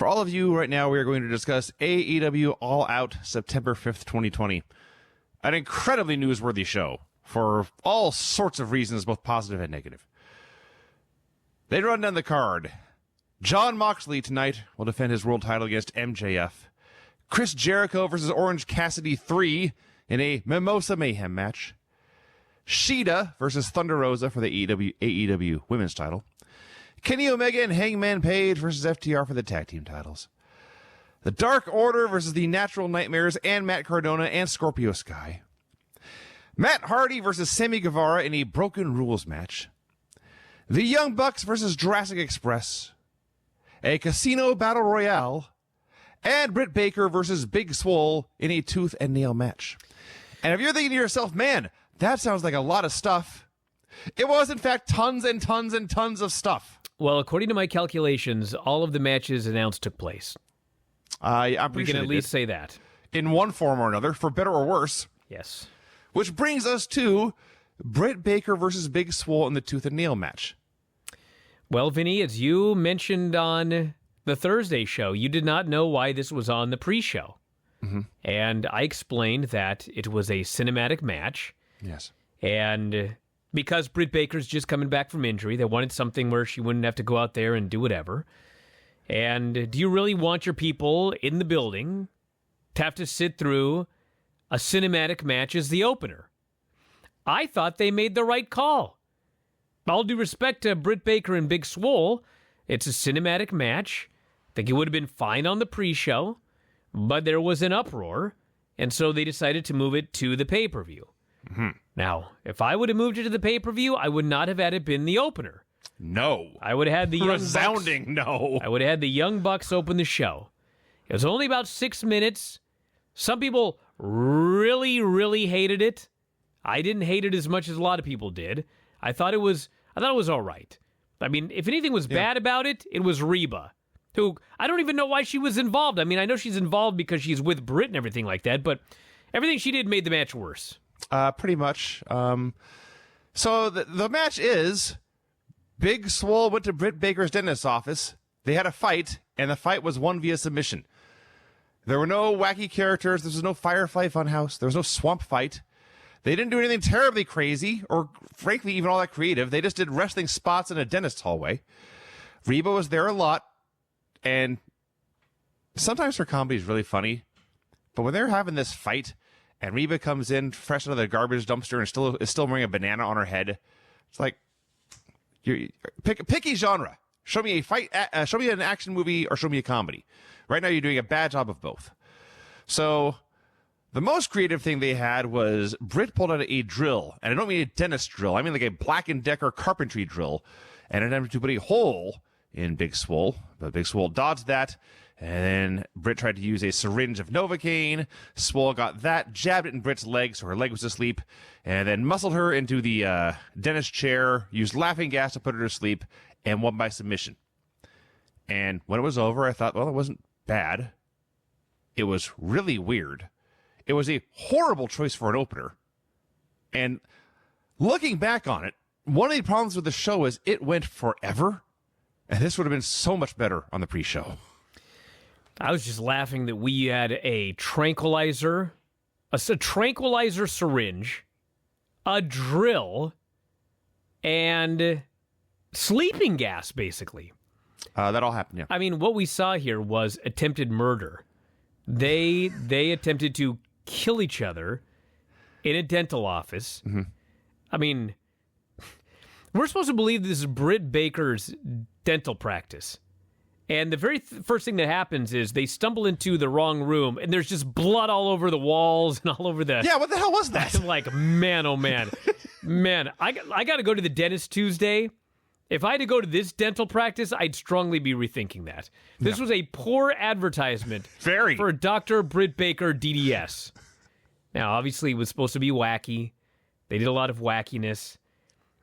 For all of you right now, we are going to discuss AEW All Out September 5th, 2020. An incredibly newsworthy show for all sorts of reasons, both positive and negative. They run down the card. Jon Moxley tonight will defend his world title against MJF. Chris Jericho versus Orange Cassidy 3 in a Mimosa Mayhem match. Shida versus Thunder Rosa for the AEW Women's title. Kenny Omega and Hangman Page versus FTR for the tag team titles. The Dark Order versus the Natural Nightmares and Matt Cardona and Scorpio Sky. Matt Hardy versus Sammy Guevara in a Broken Rules match. The Young Bucks versus Jurassic Express. A Casino Battle Royale. And Britt Baker versus Big Swole in a tooth and nail match. And if you're thinking to yourself, man, that sounds like a lot of stuff, it was, in fact, tons and tons and tons of stuff. Well, according to my calculations, all of the matches announced took place. I'm We pretty can sure at they least did. say that. In one form or another, for better or worse. Yes. Which brings us to Britt Baker versus Big Swole in the tooth and nail match. Well, Vinny, as you mentioned on the Thursday show, you did not know why this was on the pre-show. Mm-hmm. And I explained that it was a cinematic match. Yes. And because Britt Baker's just coming back from injury, they wanted something where she wouldn't have to go out there and do whatever. And do you really want your people in the building to have to sit through a cinematic match as the opener? I thought they made the right call. All due respect to Britt Baker and Big Swole, it's a cinematic match. I think it would have been fine on the pre-show, but there was an uproar, and so they decided to move it to the pay-per-view. Mm-hmm. Now, if I would have moved it to the pay-per-view, I would not have had it been the opener. No. I would have had the Young Bucks. Resounding no. I would have had the Young Bucks open the show. It was only about 6 minutes. Some people really, really hated it. I didn't hate it as much as a lot of people did. I thought it was all right. I mean, if anything was bad about it, it was Reba, who I don't even know why she was involved. I mean, I know she's involved because she's with Britt and everything like that, but everything she did made the match worse. Pretty much. So the match is Big Swole went to Britt Baker's dentist's office. They had a fight, and the fight was won via submission. There were no wacky characters. There was no Firefly Funhouse. There was no swamp fight. They didn't do anything terribly crazy or, frankly, even all that creative. They just did wrestling spots in a dentist's hallway. Reba was there a lot, and sometimes her comedy is really funny. But when they're having this fight, and Reba comes in fresh out of the garbage dumpster and is still wearing a banana on her head, it's like, picky genre. Show me a fight. Show me an action movie, or show me a comedy. Right now, you're doing a bad job of both. So the most creative thing they had was Britt pulled out a drill, and I don't mean a dentist drill. I mean like a Black & Decker carpentry drill, and attempted to put a hole in Big Swole. But Big Swole dodged that, and then Britt tried to use a syringe of Novocaine. Swole got that, jabbed it in Britt's leg, so her leg was asleep, and then muscled her into the dentist chair, used laughing gas to put her to sleep, and won by submission. And when it was over, I thought, well, it wasn't bad. It was really weird. It was a horrible choice for an opener. And looking back on it, one of the problems with the show is it went forever. And this would have been so much better on the pre-show. I was just laughing that we had a tranquilizer, a tranquilizer syringe, a drill, and sleeping gas, basically. That all happened, yeah. I mean, what we saw here was attempted murder. They attempted to kill each other in a dental office. Mm-hmm. I mean, we're supposed to believe this is Britt Baker's dental practice. And the very first thing that happens is they stumble into the wrong room, and there's just blood all over the walls and all over the... Yeah, what the hell was that? I'm like, man, oh man. Man, I got to go to the dentist Tuesday. If I had to go to this dental practice, I'd strongly be rethinking that. This was a poor advertisement for Dr. Britt Baker DDS. Now, obviously, it was supposed to be wacky. They did a lot of wackiness.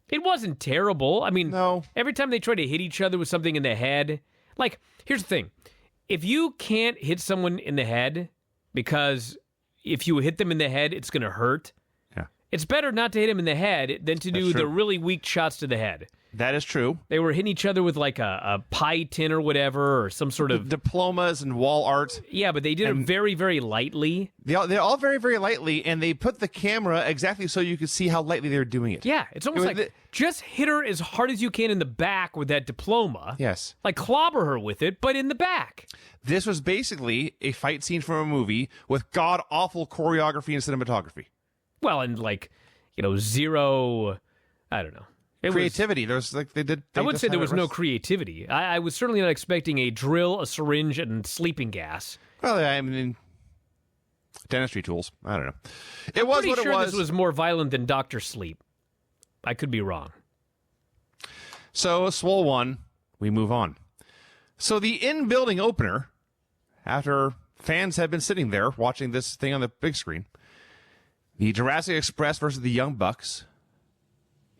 It wasn't terrible. I mean, every time they tried to hit each other with something in the head... Like, here's the thing. If you can't hit someone in the head because if you hit them in the head, it's going to hurt, It's better not to hit him in the head than to do That's true. the really weak shots to the head. That is true. They were hitting each other with like a pie tin or whatever, or some sort of... Diplomas and wall art. Yeah, but they did it very, very lightly. They're all very, very lightly, and they put the camera exactly so you could see how lightly they were doing it. Yeah, it's almost It was like, just hit her as hard as you can in the back with that diploma. Yes. Like, clobber her with it, but in the back. This was basically a fight scene from a movie with god-awful choreography and cinematography. Well, and like, zero... I don't know. It Creativity. There's like they did. I would say there was no creativity. I was certainly not expecting a drill, a syringe, and sleeping gas. Well, I mean, dentistry tools. I don't know. It was Pretty what sure it was. this was more violent than Dr. Sleep. I could be wrong. So, Swole won. We move on. So, the in-building opener, after fans had been sitting there watching this thing on the big screen, the Jurassic Express versus the Young Bucks.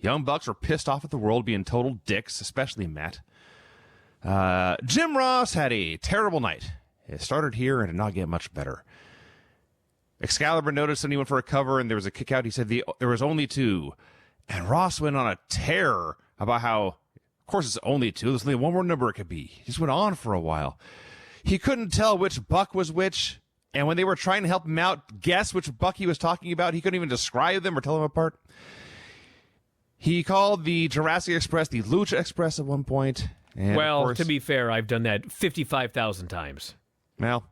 Young Bucks were pissed off at the world, being total dicks, especially Matt. Jim Ross had a terrible night. It started here and did not get much better. Excalibur noticed that he went for a cover and there was a kick out. He said there was only two. And Ross went on a tear about how, of course it's only two. There's only one more number it could be. He just went on for a while. He couldn't tell which buck was which. And when they were trying to help him out, guess which buck he was talking about. He couldn't even describe them or tell them apart. He called the Jurassic Express the Lucha Express at one point. And Well, of course, to be fair, I've done that 55,000 times. well,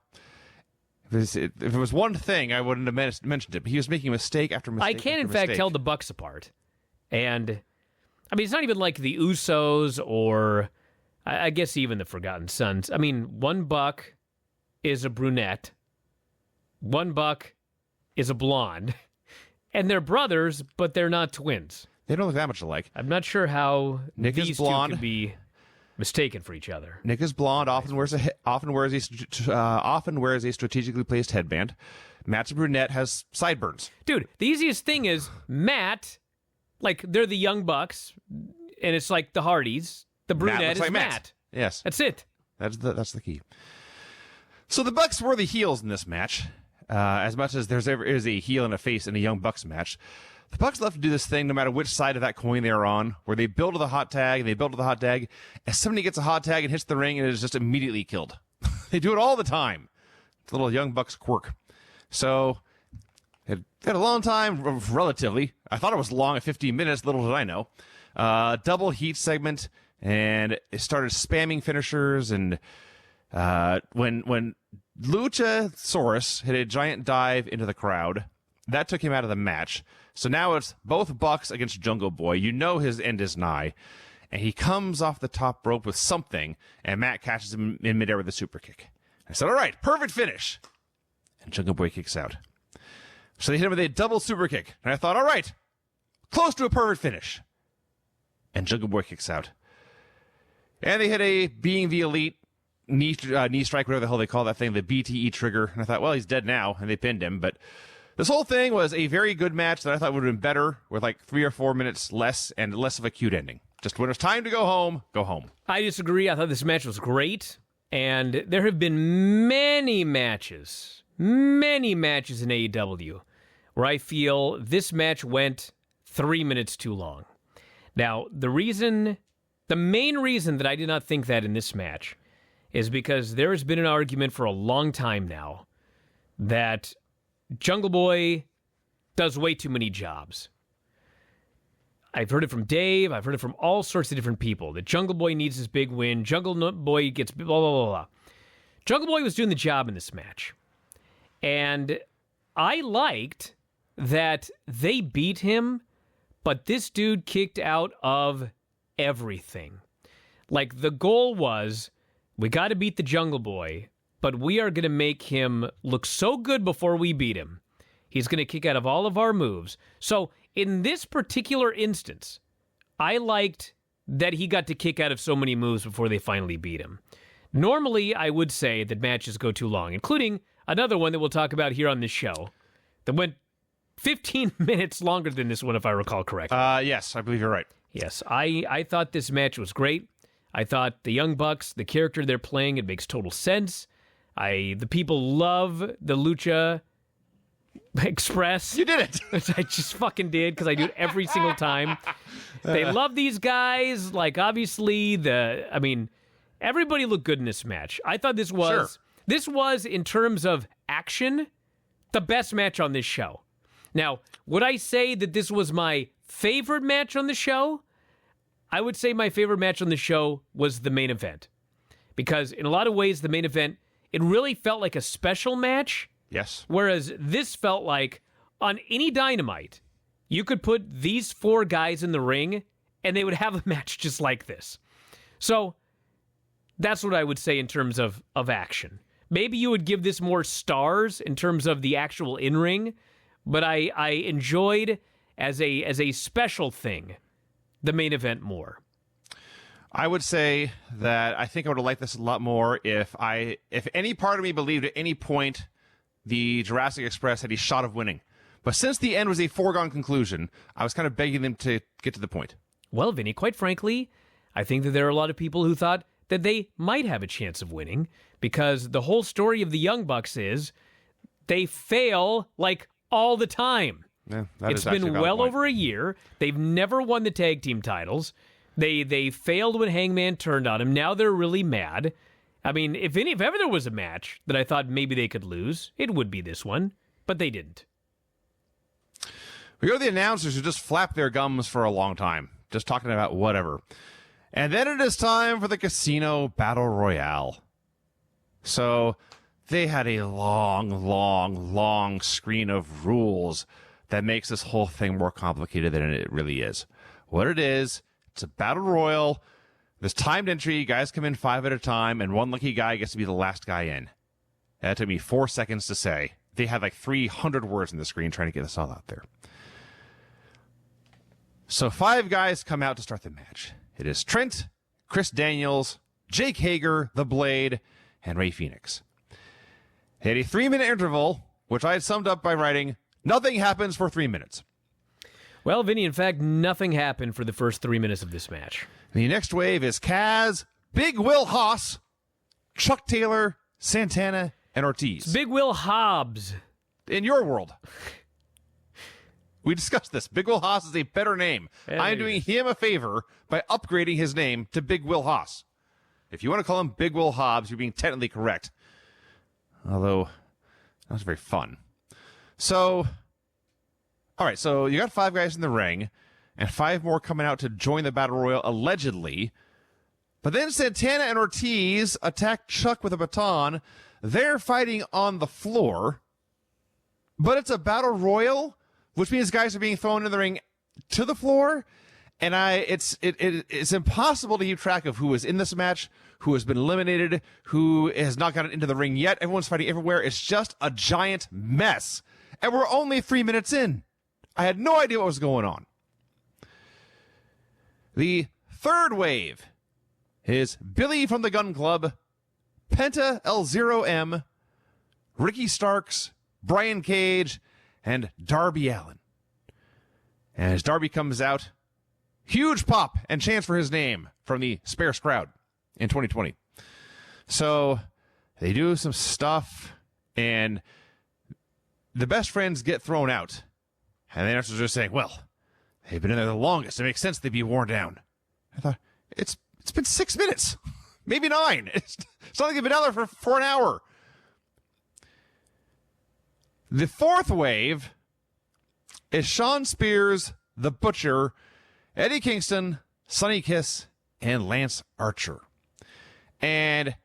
if it was one thing, I wouldn't have mentioned it. But he was making mistake after mistake. I can, after in fact, mistake. tell the Bucks apart. And, I mean, it's not even like the Usos or, I guess, even the Forgotten Sons. I mean, one Buck is a brunette. One Buck is a blonde. And they're brothers, but they're not twins. They don't look that much alike. I'm not sure how Nick is these blonde. two could be mistaken for each other. Nick is blonde. Often wears a strategically placed headband. Matt's a brunette, has sideburns. Dude, the easiest thing is Matt, like they're the Young Bucks, and it's like the Hardys. The brunette Matt is looks like Matt. Yes, That's it. that's the key. So the Bucks were the heels in this match. As much as there is a heel and a face in a Young Bucks match, the Bucks love to do this thing no matter which side of that coin they are on, where they build to the hot tag, and they build to the hot tag, and somebody gets a hot tag and hits the ring, and it is just immediately killed. They do it all the time. It's a little Young Bucks quirk. So, it had a long time, relatively. I thought it was long at 15 minutes, little did I know. Double heat segment, and it started spamming finishers, and when Luchasaurus hit a giant dive into the crowd, that took him out of the match. So now it's both Bucks against Jungle Boy. You know his end is nigh. And he comes off the top rope with something, and Matt catches him in midair with a super kick. I said, all right, perfect finish. And Jungle Boy kicks out. So they hit him with a double super kick. And I thought, all right, close to a perfect finish. And Jungle Boy kicks out. And they hit a Being the Elite knee strike, whatever the hell they call that thing, the BTE trigger. And I thought, well, he's dead now. And they pinned him. But this whole thing was a very good match that I thought would have been better with like 3 or 4 minutes less and less of a cute ending. Just when it's time to go home, go home. I disagree. I thought this match was great. And there have been many matches in AEW where I feel this match went 3 minutes too long. Now, the main reason that I did not think that in this match is because there has been an argument for a long time now that Jungle Boy does way too many jobs. I've heard it from Dave. I've heard it from all sorts of different people that Jungle Boy needs his big win. Jungle Boy gets blah, blah, blah, blah. Jungle Boy was doing the job in this match. And I liked that they beat him, but this dude kicked out of everything. Like, the goal was, we got to beat the Jungle Boy, but we are going to make him look so good before we beat him. He's going to kick out of all of our moves. So, in this particular instance, I liked that he got to kick out of so many moves before they finally beat him. Normally, I would say that matches go too long, including another one that we'll talk about here on this show that went 15 minutes longer than this one, if I recall correctly. Yes, I believe you're right. Yes, I thought this match was great. I thought the Young Bucks, the character they're playing, it makes total sense. The people love the Lucha Express. You did it. Which I just fucking did because I do it every single time. They love these guys. Like, obviously, everybody looked good in this match. I thought this was, in terms of action, the best match on this show. Now, would I say that this was my favorite match on the show? I would say my favorite match on the show was the main event. Because in a lot of ways, the main event, it really felt like a special match. Yes. Whereas this felt like, on any Dynamite, you could put these 4 guys in the ring, and they would have a match just like this. So, that's what I would say in terms of action. Maybe you would give this more stars in terms of the actual in-ring, but I enjoyed, as a special thing, the main event more. I would say that I think I would have liked this a lot more if any part of me believed at any point the Jurassic Express had a shot of winning. But since the end was a foregone conclusion, I was kind of begging them to get to the point. Well, Vinny, quite frankly, I think that there are a lot of people who thought that they might have a chance of winning because the whole story of the Young Bucks is they fail like all the time. Yeah, it's been well over a year. They've never won the tag team titles. They failed when Hangman turned on him. Now they're really mad. I mean, if ever there was a match that I thought maybe they could lose, it would be this one, but they didn't. We go to the announcers who just flapped their gums for a long time, just talking about whatever. And then it is time for the Casino Battle Royale. So they had a long screen of rules that makes this whole thing more complicated than it really is. What it is, it's a battle royal. There's timed entry. Guys come in 5 at a time, and one lucky guy gets to be the last guy in. That took me 4 seconds to say. They had like 300 words in the screen trying to get this all out there. So 5 guys come out to start the match. It is Trent, Chris Daniels, Jake Hager, The Blade, and Rey Fenix. They had a 3-minute interval, which I had summed up by writing, nothing happens for 3 minutes. Well, Vinny, in fact, nothing happened for the first 3 minutes of this match. The next wave is Kaz, Big Will Haas, Chuck Taylor, Santana, and Ortiz. It's Big Will Hobbs. In your world. We discussed this. Big Will Haas is a better name. I'm doing him a favor by upgrading his name to Big Will Haas. If you want to call him Big Will Hobbs, you're being technically correct. Although, that's very fun. So, all right, so you got 5 guys in the ring, and 5 more coming out to join the Battle Royal, allegedly. But then Santana and Ortiz attack Chuck with a baton. They're fighting on the floor, but it's a Battle Royal, which means guys are being thrown in the ring to the floor. And it's impossible to keep track of who is in this match, who has been eliminated, who has not gotten into the ring yet. Everyone's fighting everywhere. It's just a giant mess. And we're only 3 minutes in. I had no idea what was going on. The third wave is Billy from the Gun Club, Penta L0M, Ricky Starks, Brian Cage, and Darby Allin. And as Darby comes out, huge pop and chants for his name from the sparse crowd in 2020. So they do some stuff, and the best friends get thrown out. And the announcers are saying, well, they've been in there the longest. It makes sense they'd be worn down. I thought, it's been 6 minutes, maybe 9. It's not like they've been out there for an hour. The fourth wave is Sean Spears, The Butcher, Eddie Kingston, Sonny Kiss, and Lance Archer. And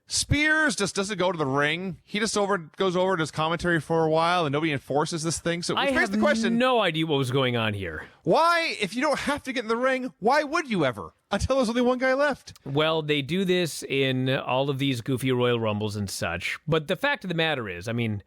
Spears just doesn't go to the ring. He just goes over to his commentary for a while, and nobody enforces this thing. So I have the question, no idea what was going on here. why, if you don't have to get in the ring, why would you ever? Until there's only one guy left. Well, they do this in all of these goofy Royal Rumbles and such. But the fact of the matter is, I mean,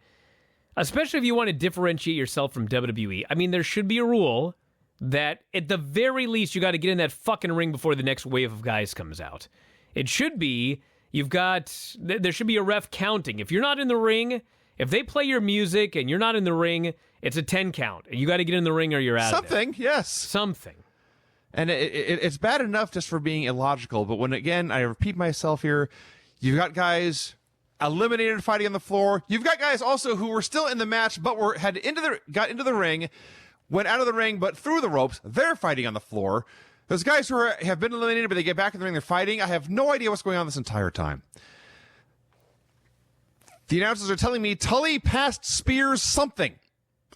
especially if you want to differentiate yourself from WWE, I mean, there should be a rule that at the very least you got to get in that fucking ring before the next wave of guys comes out. It should be, there should be a ref counting. If you're not in the ring, if they play your music and you're not in the ring, it's a 10 count. You got to get in the ring or you're out of there. Something, yes. Something. And it's bad enough just for being illogical, but when, again, I repeat myself here, you've got guys eliminated fighting on the floor. You've got guys also who were still in the match, but got into the ring, went out of the ring, but through the ropes. They're fighting on the floor. There's guys who have been eliminated, but they get back in the ring. They're fighting. I have no idea what's going on this entire time. The announcers are telling me Tully passed Spears something.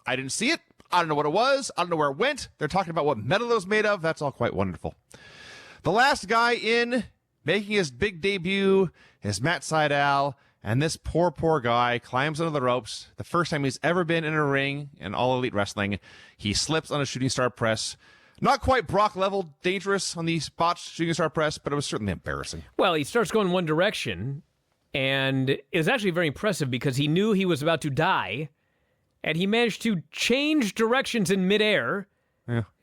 I didn't see it. I don't know what it was. I don't know where it went. They're talking about what metal it was made of. That's all quite wonderful. The last guy in, making his big debut, is Matt Sydal. And this poor guy climbs under the ropes. The first time he's ever been in a ring in All Elite Wrestling. He slips on a shooting star press. Not quite Brock level dangerous on the botched shooting star press, but it was certainly embarrassing. Well, he starts going one direction, and it was actually very impressive because he knew he was about to die, and he managed to change directions in midair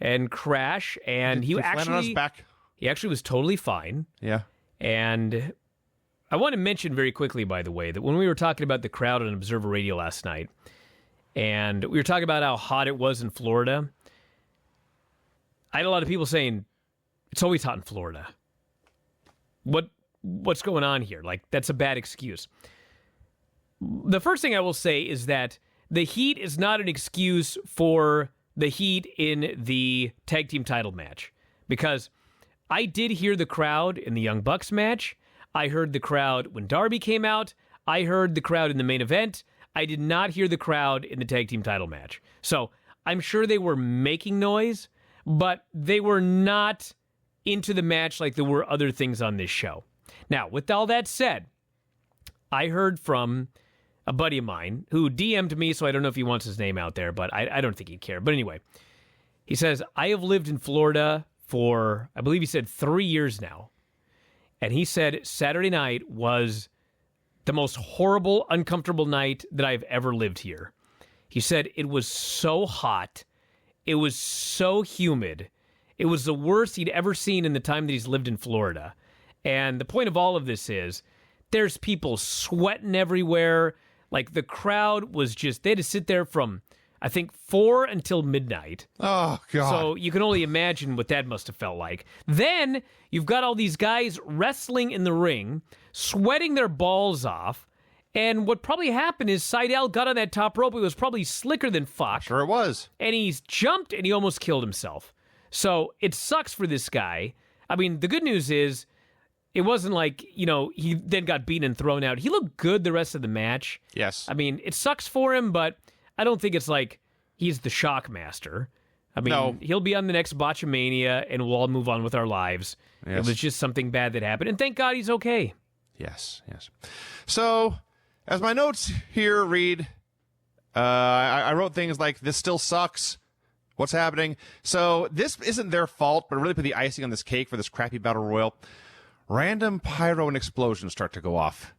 and crash, and he landed on his back. He actually was totally fine. Yeah. And I want to mention very quickly, by the way, that when we were talking about the crowd on Observer Radio last night, and we were talking about how hot it was in Florida, I had a lot of people saying, it's always hot in Florida. What's going on here? Like, that's a bad excuse. The first thing I will say is that the heat is not an excuse for the heat in the tag team title match. Because I did hear the crowd in the Young Bucks match. I heard the crowd when Darby came out. I heard the crowd in the main event. I did not hear the crowd in the tag team title match. So I'm sure they were making noise, but they were not into the match like there were other things on this show. Now, with all that said, I heard from a buddy of mine who DM'd me, so I don't know if he wants his name out there, but I don't think he'd care. But anyway, he says, I have lived in Florida for, I believe he said 3 years now. And he said Saturday night was the most horrible, uncomfortable night that I've ever lived here. He said it was so hot. It was so humid. It was the worst he'd ever seen in the time that he's lived in Florida. And the point of all of this is there's people sweating everywhere. Like, the crowd was just, they had to sit there from, I think, 4 until midnight. Oh, God. So you can only imagine what that must have felt like. Then you've got all these guys wrestling in the ring, sweating their balls off. And what probably happened is Sydal got on that top rope. It was probably slicker than fuck. Sure it was. And he's jumped and he almost killed himself. So it sucks for this guy. I mean, the good news is it wasn't like, he then got beaten and thrown out. He looked good the rest of the match. Yes. I mean, it sucks for him, but I don't think it's like he's the shock master. I mean, He'll be on the next Botchamania and we'll all move on with our lives. Yes. It was just something bad that happened. And thank God he's okay. Yes. So, as my notes here read, I wrote things like, this still sucks. What's happening? So, this isn't their fault, but really put the icing on this cake for this crappy battle royal. Random pyro and explosions start to go off.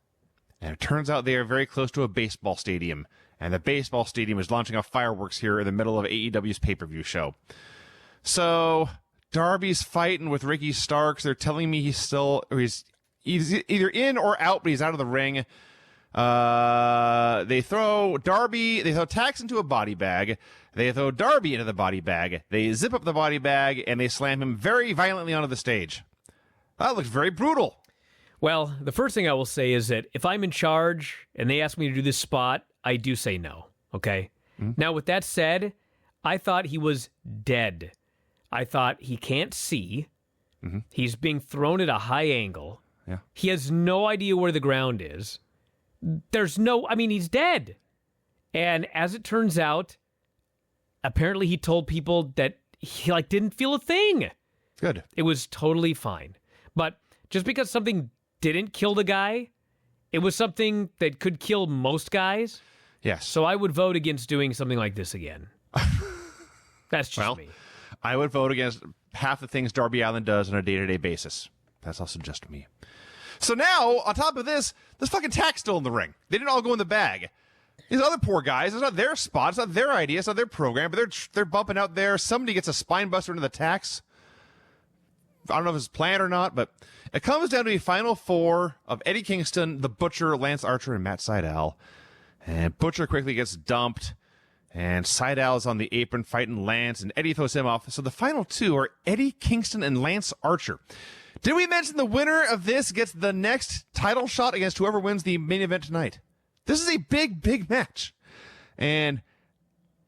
And it turns out they are very close to a baseball stadium. And the baseball stadium is launching off fireworks here in the middle of AEW's pay-per-view show. So, Darby's fighting with Ricky Starks. They're telling me he's either in or out, but he's out of the ring. They throw Tax into a body bag. They throw Darby into the body bag. They zip up the body bag, and they slam him very violently onto the stage. That looks very brutal. Well, the first thing I will say is that if I'm in charge and they ask me to do this spot, I do say no, okay? Mm-hmm. Now, with that said, I thought he was dead. I thought he can't see. Mm-hmm. He's being thrown at a high angle. Yeah. He has no idea where the ground is. He's dead. And as it turns out, apparently he told people that he didn't feel a thing. Good. It was totally fine. But just because something didn't kill the guy, it was something that could kill most guys. Yes. So I would vote against doing something like this again. That's just me. I would vote against half the things Darby Allin does on a day-to-day basis. That's also just me. So now, on top of this, there's fucking Tax still in the ring. They didn't all go in the bag. These other poor guys, it's not their spot, it's not their idea, it's not their program, but they're bumping out there. Somebody gets a spine buster into the Tax. I don't know if it's planned or not, but it comes down to a final four of Eddie Kingston, The Butcher, Lance Archer, and Matt Sydal. And Butcher quickly gets dumped, and Sydal is on the apron fighting Lance, and Eddie throws him off. So the final two are Eddie Kingston and Lance Archer. Did we mention the winner of this gets the next title shot against whoever wins the main event tonight? This is a big, big match. And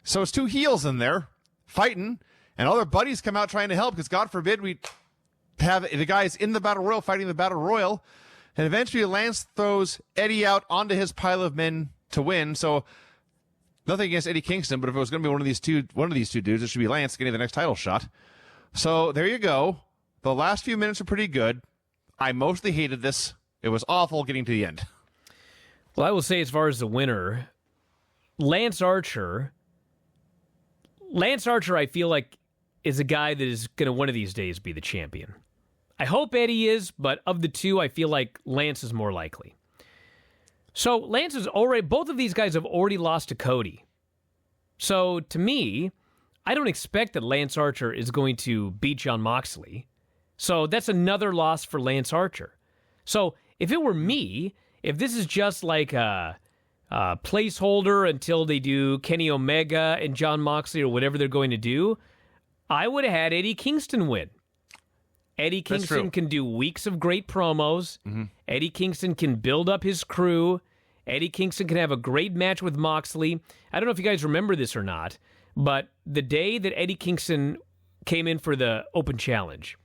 so it's two heels in there fighting, and all their buddies come out trying to help because God forbid we have the guys in the Battle Royal fighting the Battle Royal. And eventually Lance throws Eddie out onto his pile of men to win. So nothing against Eddie Kingston, but if it was going to be one of these two dudes, it should be Lance getting the next title shot. So there you go. The last few minutes are pretty good. I mostly hated this. It was awful getting to the end. Well, I will say as far as the winner, Lance Archer, I feel like, is a guy that is going to one of these days be the champion. I hope Eddie is, but of the two, I feel like Lance is more likely. So Lance is already, both of these guys have already lost to Cody. So to me, I don't expect that Lance Archer is going to beat Jon Moxley. So that's another loss for Lance Archer. So if it were me, if this is just like a placeholder until they do Kenny Omega and Jon Moxley or whatever they're going to do, I would have had Eddie Kingston win. Eddie Kingston can do weeks of great promos. Mm-hmm. Eddie Kingston can build up his crew. Eddie Kingston can have a great match with Moxley. I don't know if you guys remember this or not, but the day that Eddie Kingston came in for the Open Challenge,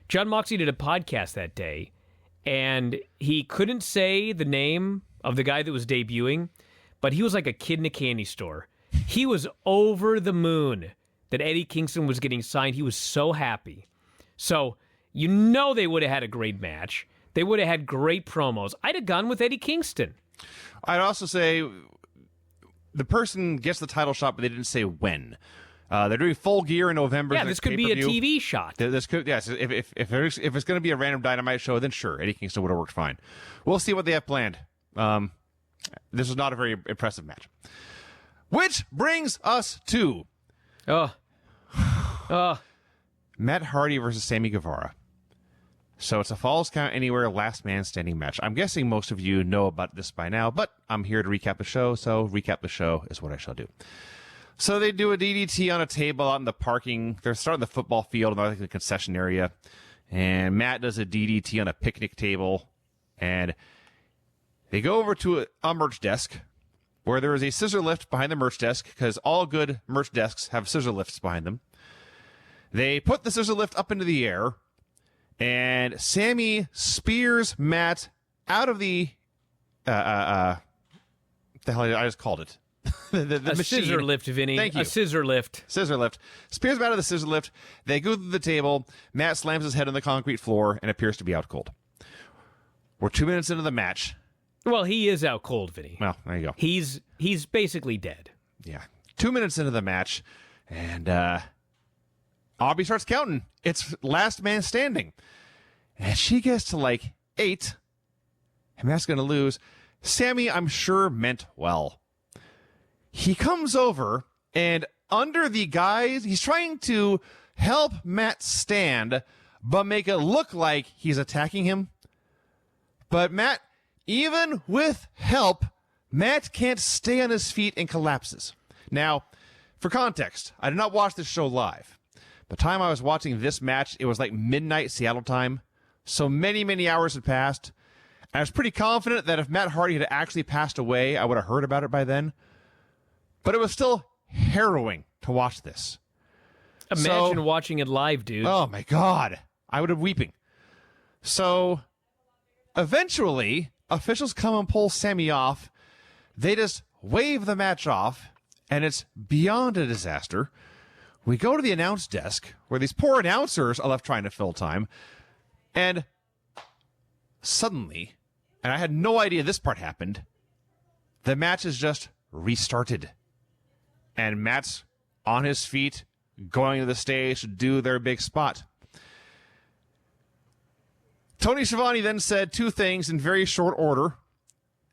Jon Moxley did a podcast that day, and he couldn't say the name of the guy that was debuting, but he was like a kid in a candy store. He was over the moon that Eddie Kingston was getting signed. He was so happy. So, you know they would have had a great match. They would have had great promos. I'd have gone with Eddie Kingston. I'd also say the person gets the title shot, but they didn't say when. They're doing Full Gear in November. Yeah, this could be a TV shot. This could, yes. If it's going to be a random Dynamite show, then sure, Eddie Kingston would have worked fine. We'll see what they have planned. This is not a very impressive match. Which brings us to Matt Hardy versus Sammy Guevara. So it's a Falls Count Anywhere last man standing match. I'm guessing most of you know about this by now, but I'm here to recap the show, so recap the show is what I shall do. So they do a DDT on a table out in the parking. They're starting the football field in the concession area. And Matt does a DDT on a picnic table. And they go over to a merch desk where there is a scissor lift behind the merch desk because all good merch desks have scissor lifts behind them. They put the scissor lift up into the air. And Sammy spears Matt out of the the hell I just called it. the a machine. Scissor lift, Vinny. Thank you. A scissor lift. Scissor lift. Spears him out of the scissor lift. They go through the table. Matt slams his head on the concrete floor and appears to be out cold. We're 2 minutes into the match. Well, he is out cold, Vinny. Well, there you go. He's basically dead. Yeah. 2 minutes into the match, and Aubrey starts counting. It's last man standing. And she gets to like 8. And Matt's going to lose. Sammy, I'm sure, meant well. He comes over, and under the guise, he's trying to help Matt stand, but make it look like he's attacking him. But Matt, even with help, Matt can't stay on his feet and collapses. Now, for context, I did not watch this show live. The time I was watching this match, it was like midnight Seattle time. So many, many hours had passed. And I was pretty confident that if Matt Hardy had actually passed away, I would have heard about it by then. But it was still harrowing to watch this. Imagine watching it live, dude. Oh, my God. I would have weeping. So, eventually, officials come and pull Sammy off. They just wave the match off, and it's beyond a disaster. We go to the announce desk, where these poor announcers are left trying to fill time, and suddenly, and I had no idea this part happened, the match is just restarted. And Matt's on his feet, going to the stage to do their big spot. Tony Schiavone then said two things in very short order.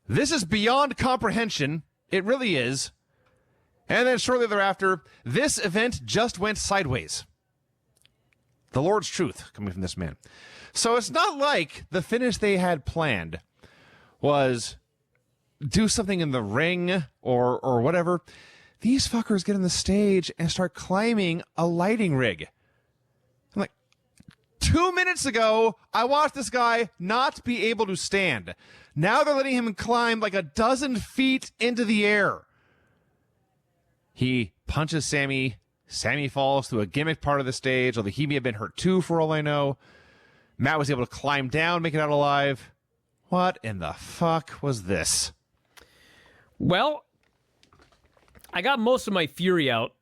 This is beyond comprehension. It really is. And then shortly thereafter, this event just went sideways. The Lord's truth coming from this man. So it's not like the finish they had planned was do something in the ring or whatever. These fuckers get on the stage and start climbing a lighting rig. I'm like, 2 minutes ago, I watched this guy not be able to stand. Now they're letting him climb like a dozen feet into the air. He punches Sammy. Sammy falls through a gimmick part of the stage, although he may have been hurt too, for all I know. Matt was able to climb down, make it out alive. What in the fuck was this? Well, I got most of my fury out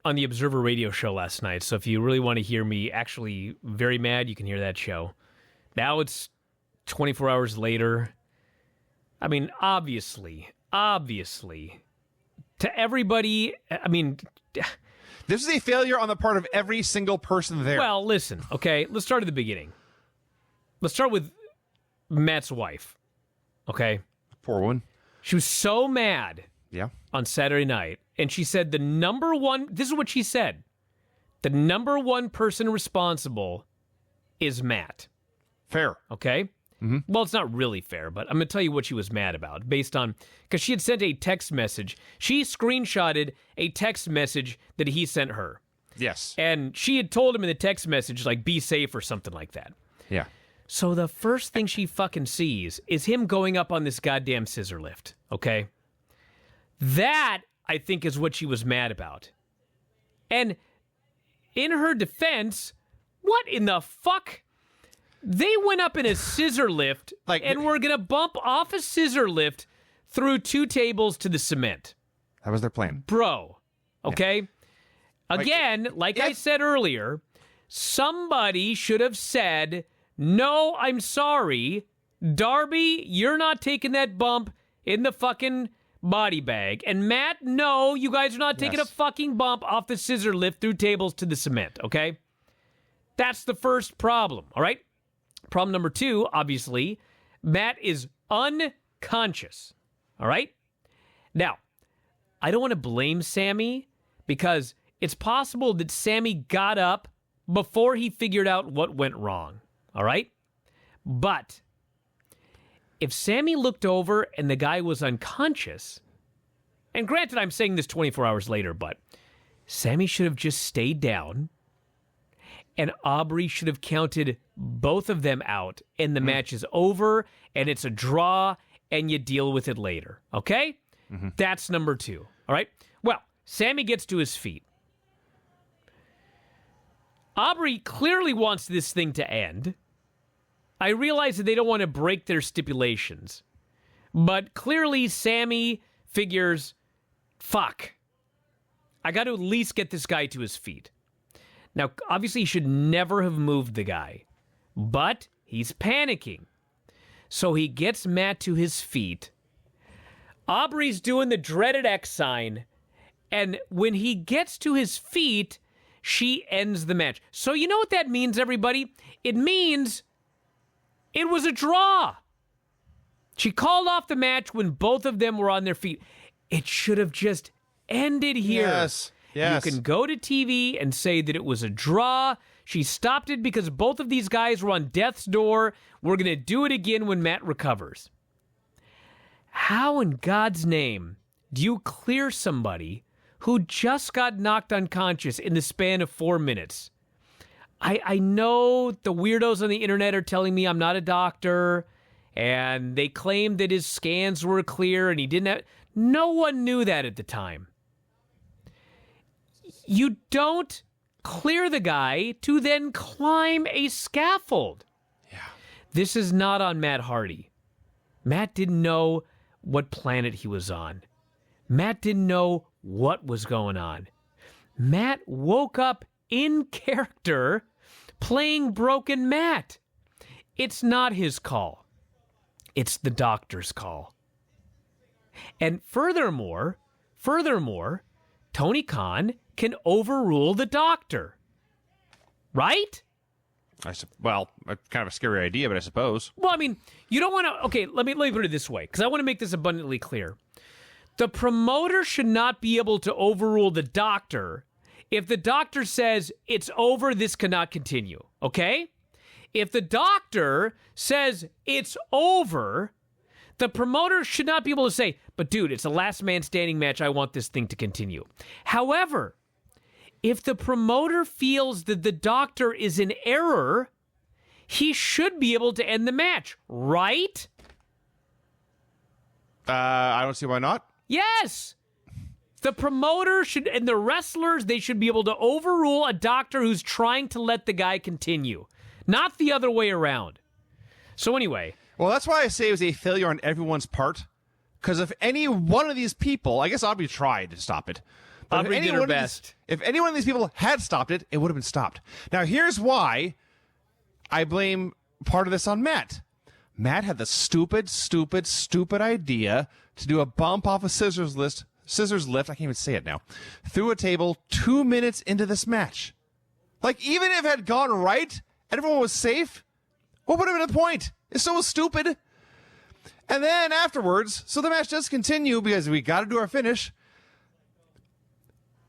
on the Observer radio show last night, so if you really want to hear me actually very mad, you can hear that show. Now it's 24 hours later. I mean, obviously, to everybody, I mean... This is a failure on the part of every single person there. Well, listen, okay, let's start at the beginning. Let's start with Matt's wife, okay? Poor one. She was so mad on Saturday night, and she said this is what she said, the number one person responsible is Matt. Fair. Okay? Mm-hmm. Well, it's not really fair, but I'm going to tell you what she was mad about based on, because she had sent a text message. She screenshotted a text message that he sent her. Yes. And she had told him in the text message, like, be safe or something like that. Yeah. So the first thing she fucking sees is him going up on this goddamn scissor lift, okay? That, I think, is what she was mad about. And in her defense, what in the fuck? They went up in a scissor lift and were going to bump off a scissor lift through 2 tables to the cement. That was their plan. Bro, okay? Yeah. Again, I said earlier, somebody should have said, no, I'm sorry. Darby, you're not taking that bump in the fucking body bag. And Matt, no, you guys are not taking a fucking bump off the scissor lift through tables to the cement, okay? That's the first problem, all right? Problem number 2, obviously, Matt is unconscious, all right? Now, I don't want to blame Sammy because it's possible that Sammy got up before he figured out what went wrong, all right? But if Sammy looked over and the guy was unconscious, and granted, I'm saying this 24 hours later, but Sammy should have just stayed down, and Aubrey should have counted both of them out, and the match is over, and it's a draw, and you deal with it later, okay? Mm-hmm. That's number 2, all right? Well, Sammy gets to his feet. Aubrey clearly wants this thing to end. I realize that they don't want to break their stipulations, but clearly Sammy figures, fuck, I got to at least get this guy to his feet. Now, obviously, he should never have moved the guy, but he's panicking. So he gets Matt to his feet. Aubrey's doing the dreaded X sign, and when he gets to his feet, she ends the match. So you know what that means, everybody? It means it was a draw. She called off the match when both of them were on their feet. It should have just ended here. Yes. You can go to TV and say that it was a draw. She stopped it because both of these guys were on death's door. We're going to do it again when Matt recovers. How in God's name do you clear somebody who just got knocked unconscious in the span of 4 minutes? I know the weirdos on the internet are telling me I'm not a doctor, and they claim that his scans were clear and he didn't have... No one knew that at the time. You don't clear the guy to then climb a scaffold. Yeah. This is not on Matt Hardy. Matt didn't know what planet he was on. Matt didn't know what was going on. Matt woke up in character playing Broken Matt. It's not his call. It's the doctor's call. And furthermore, Tony Khan can overrule the doctor. Right? Well, kind of a scary idea, but I suppose. Well, I mean, you don't want to... Okay, let me put it this way, because I want to make this abundantly clear. The promoter should not be able to overrule the doctor if the doctor says, it's over, this cannot continue, okay? If the doctor says, it's over, the promoter should not be able to say, but dude, it's a last man standing match, I want this thing to continue. However, if the promoter feels that the doctor is in error, he should be able to end the match, right? I don't see why not. Yes. The promoter should, and the wrestlers, they should be able to overrule a doctor who's trying to let the guy continue, not the other way around. So anyway. Well, that's why I say it was a failure on everyone's part. Because if any one of these people, I guess Aubrey tried to stop it. But Aubrey did her best. If any one of these people had stopped it, it would have been stopped. Now, here's why I blame part of this on Matt. Matt had the stupid idea to do a bump off a scissors lift, I can't even say it now, through a table 2 minutes into this match. Like, even if it had gone right and everyone was safe, what would have been the point? It's so stupid. And then afterwards, so the match does continue because we got to do our finish.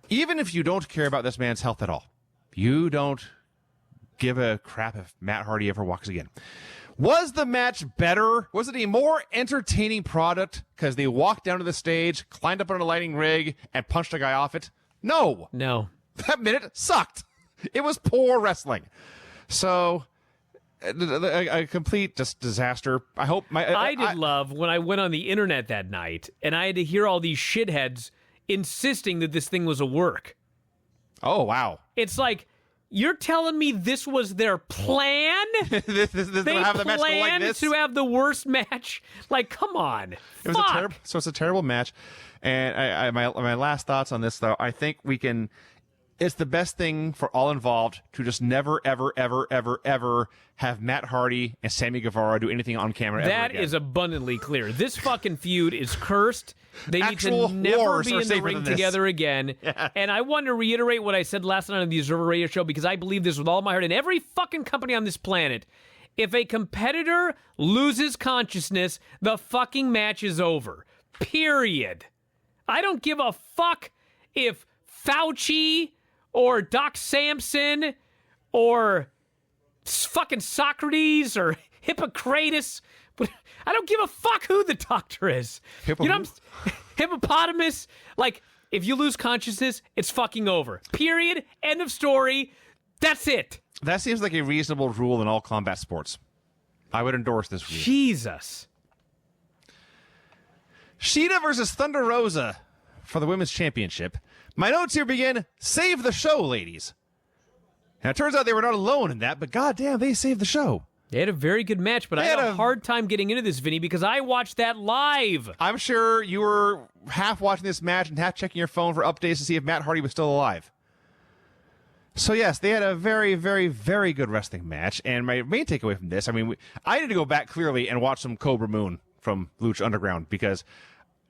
Even if you don't care about this man's health at all, you don't give a crap if Matt Hardy ever walks again. Was the match better? Was it a more entertaining product because they walked down to the stage, climbed up on a lighting rig, and punched a guy off it? No. No. That minute sucked. It was poor wrestling. So, a complete just disaster. I hope I did love when I went on the internet that night and I had to hear all these shitheads insisting that this thing was a work. Oh, wow. It's like, you're telling me this was their plan? This They have the match go like planned this? to have the worst match? Like, come on. It was a terrible. So it's a terrible match. And my last thoughts on this, though, I think we can. It's the best thing for all involved to just never, ever, ever, ever, ever have Matt Hardy and Sammy Guevara do anything on camera ever That again. is abundantly clear. This fucking feud is cursed. They Actual need to never wars be are in the safer ring than this. together again. Yeah. And I want to reiterate what I said last night on the Observer Radio Show because I believe this with all my heart. And every fucking company on this planet, if a competitor loses consciousness, the fucking match is over. Period. I don't give a fuck if Fauci or Doc Samson or fucking Socrates or Hippocrates. But I don't give a fuck who the doctor is. Hippopotamus. Like, if you lose consciousness, it's fucking over. Period. End of story. That's it. That seems like a reasonable rule in all combat sports. I would endorse this rule. Jesus. Sheeta versus Thunder Rosa for the Women's Championship. My notes here begin, save the show, ladies. Now, it turns out they were not alone in that, but goddamn, they saved the show. They had a very good match, but I had a hard time getting into this, Vinny, because I watched that live. I'm sure you were half watching this match and half checking your phone for updates to see if Matt Hardy was still alive. So, yes, they had a very, very, very good wrestling match. And my main takeaway from this, I mean, I need to go back clearly and watch some Cobra Moon from Lucha Underground because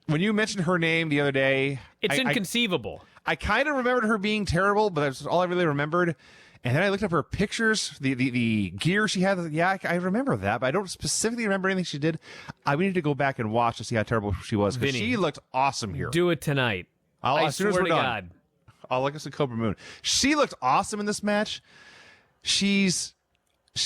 when you mentioned her name the other day... It's inconceivable. I kind of remembered her being terrible, but that's all I really remembered. And then I looked up her pictures, the gear she had. Yeah, I remember that, but I don't specifically remember anything she did. I need to go back and watch to see how terrible she was because she looked awesome here. Do it tonight. As soon as we're done, God. I'll look at some Cobra Moon. She looked awesome in this match. She's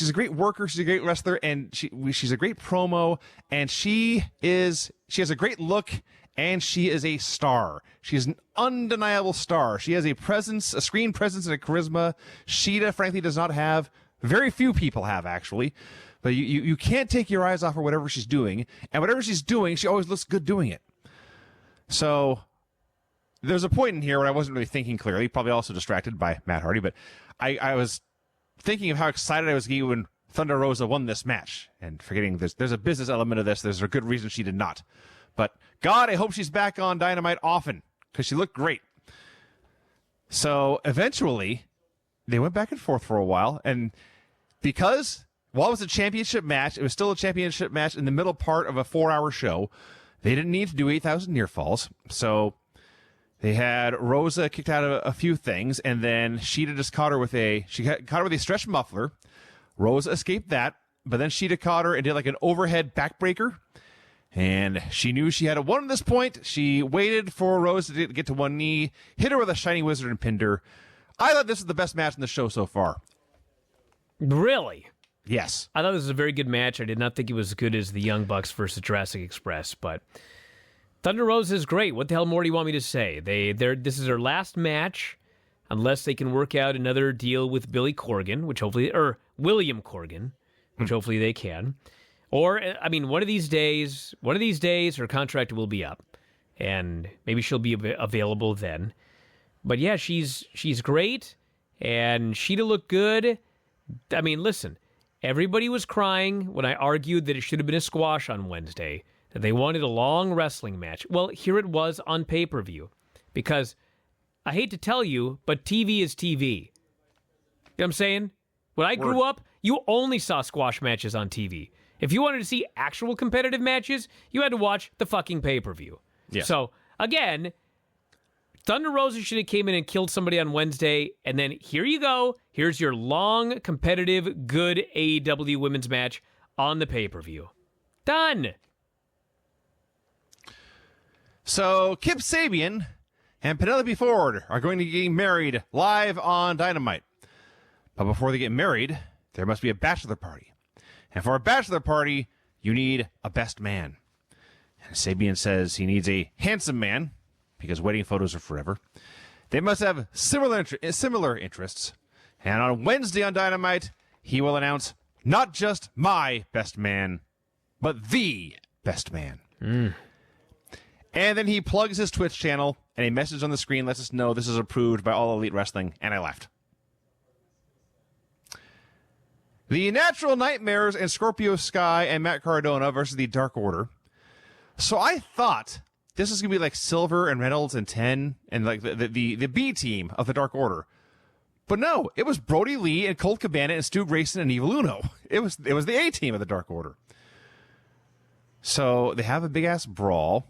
a great worker. She's a great wrestler, and she's a great promo. And she has a great look. And she is a star. She is an undeniable star. She has a presence, a screen presence, and a charisma Sheeta, frankly, does not have. Very few people have, actually. But you can't take your eyes off her, whatever she's doing. And whatever she's doing, she always looks good doing it. So there's a point in here where I wasn't really thinking clearly, probably also distracted by Matt Hardy. But I was thinking of how excited I was getting when Thunder Rosa won this match. And forgetting there's a business element of this. There's a good reason she did not. But God, I hope she's back on Dynamite often because she looked great. So eventually, they went back and forth for a while. And because while it was a championship match, it was still a championship match in the middle part of a 4-hour show. They didn't need to do 8,000 near falls. So they had Rosa kicked out of a few things. And then Sheeta just caught her with a stretch muffler. Rosa escaped that. But then Sheeta caught her and did like an overhead backbreaker. And she knew she had a one at this point. She waited for Rose to get to one knee, hit her with a Shining Wizard and pinned her. I thought this was the best match in the show so far. Really? Yes. I thought this was a very good match. I did not think it was as good as the Young Bucks versus Jurassic Express, but Thunder Rosa is great. What the hell more do you want me to say? This is their last match, unless they can work out another deal with Billy Corgan, which hopefully, or William Corgan, which hopefully they can. Or, I mean, one of these days, her contract will be up, and maybe she'll be available then. But yeah, she's great, and Shida looked good. I mean, listen, everybody was crying when I argued that it should have been a squash on Wednesday, that they wanted a long wrestling match. Well, here it was on pay-per-view, because I hate to tell you, but TV is TV. You know what I'm saying? When I grew up, you only saw squash matches on TV. If you wanted to see actual competitive matches, you had to watch the fucking pay-per-view. Yeah. So, again, Thunder Rosa should have came in and killed somebody on Wednesday, and then here you go. Here's your long, competitive, good AEW women's match on the pay-per-view. Done. So, Kip Sabian and Penelope Ford are going to get married live on Dynamite. But before they get married, there must be a bachelor party. And for a bachelor party, you need a best man. And Sabian says he needs a handsome man, because wedding photos are forever. They must have similar interests. And on Wednesday on Dynamite, he will announce not just my best man, but the best man. And then he plugs his Twitch channel, and a message on the screen lets us know this is approved by All Elite Wrestling, and I laughed. The Natural Nightmares and Scorpio Sky and Matt Cardona versus the Dark Order. So I thought this was going to be like Silver and Reynolds and 10 and like the B team of the Dark Order. But no, it was Brody Lee and Colt Cabana and Stu Grayson and Evil Uno. It was the A team of the Dark Order. So they have a big-ass brawl.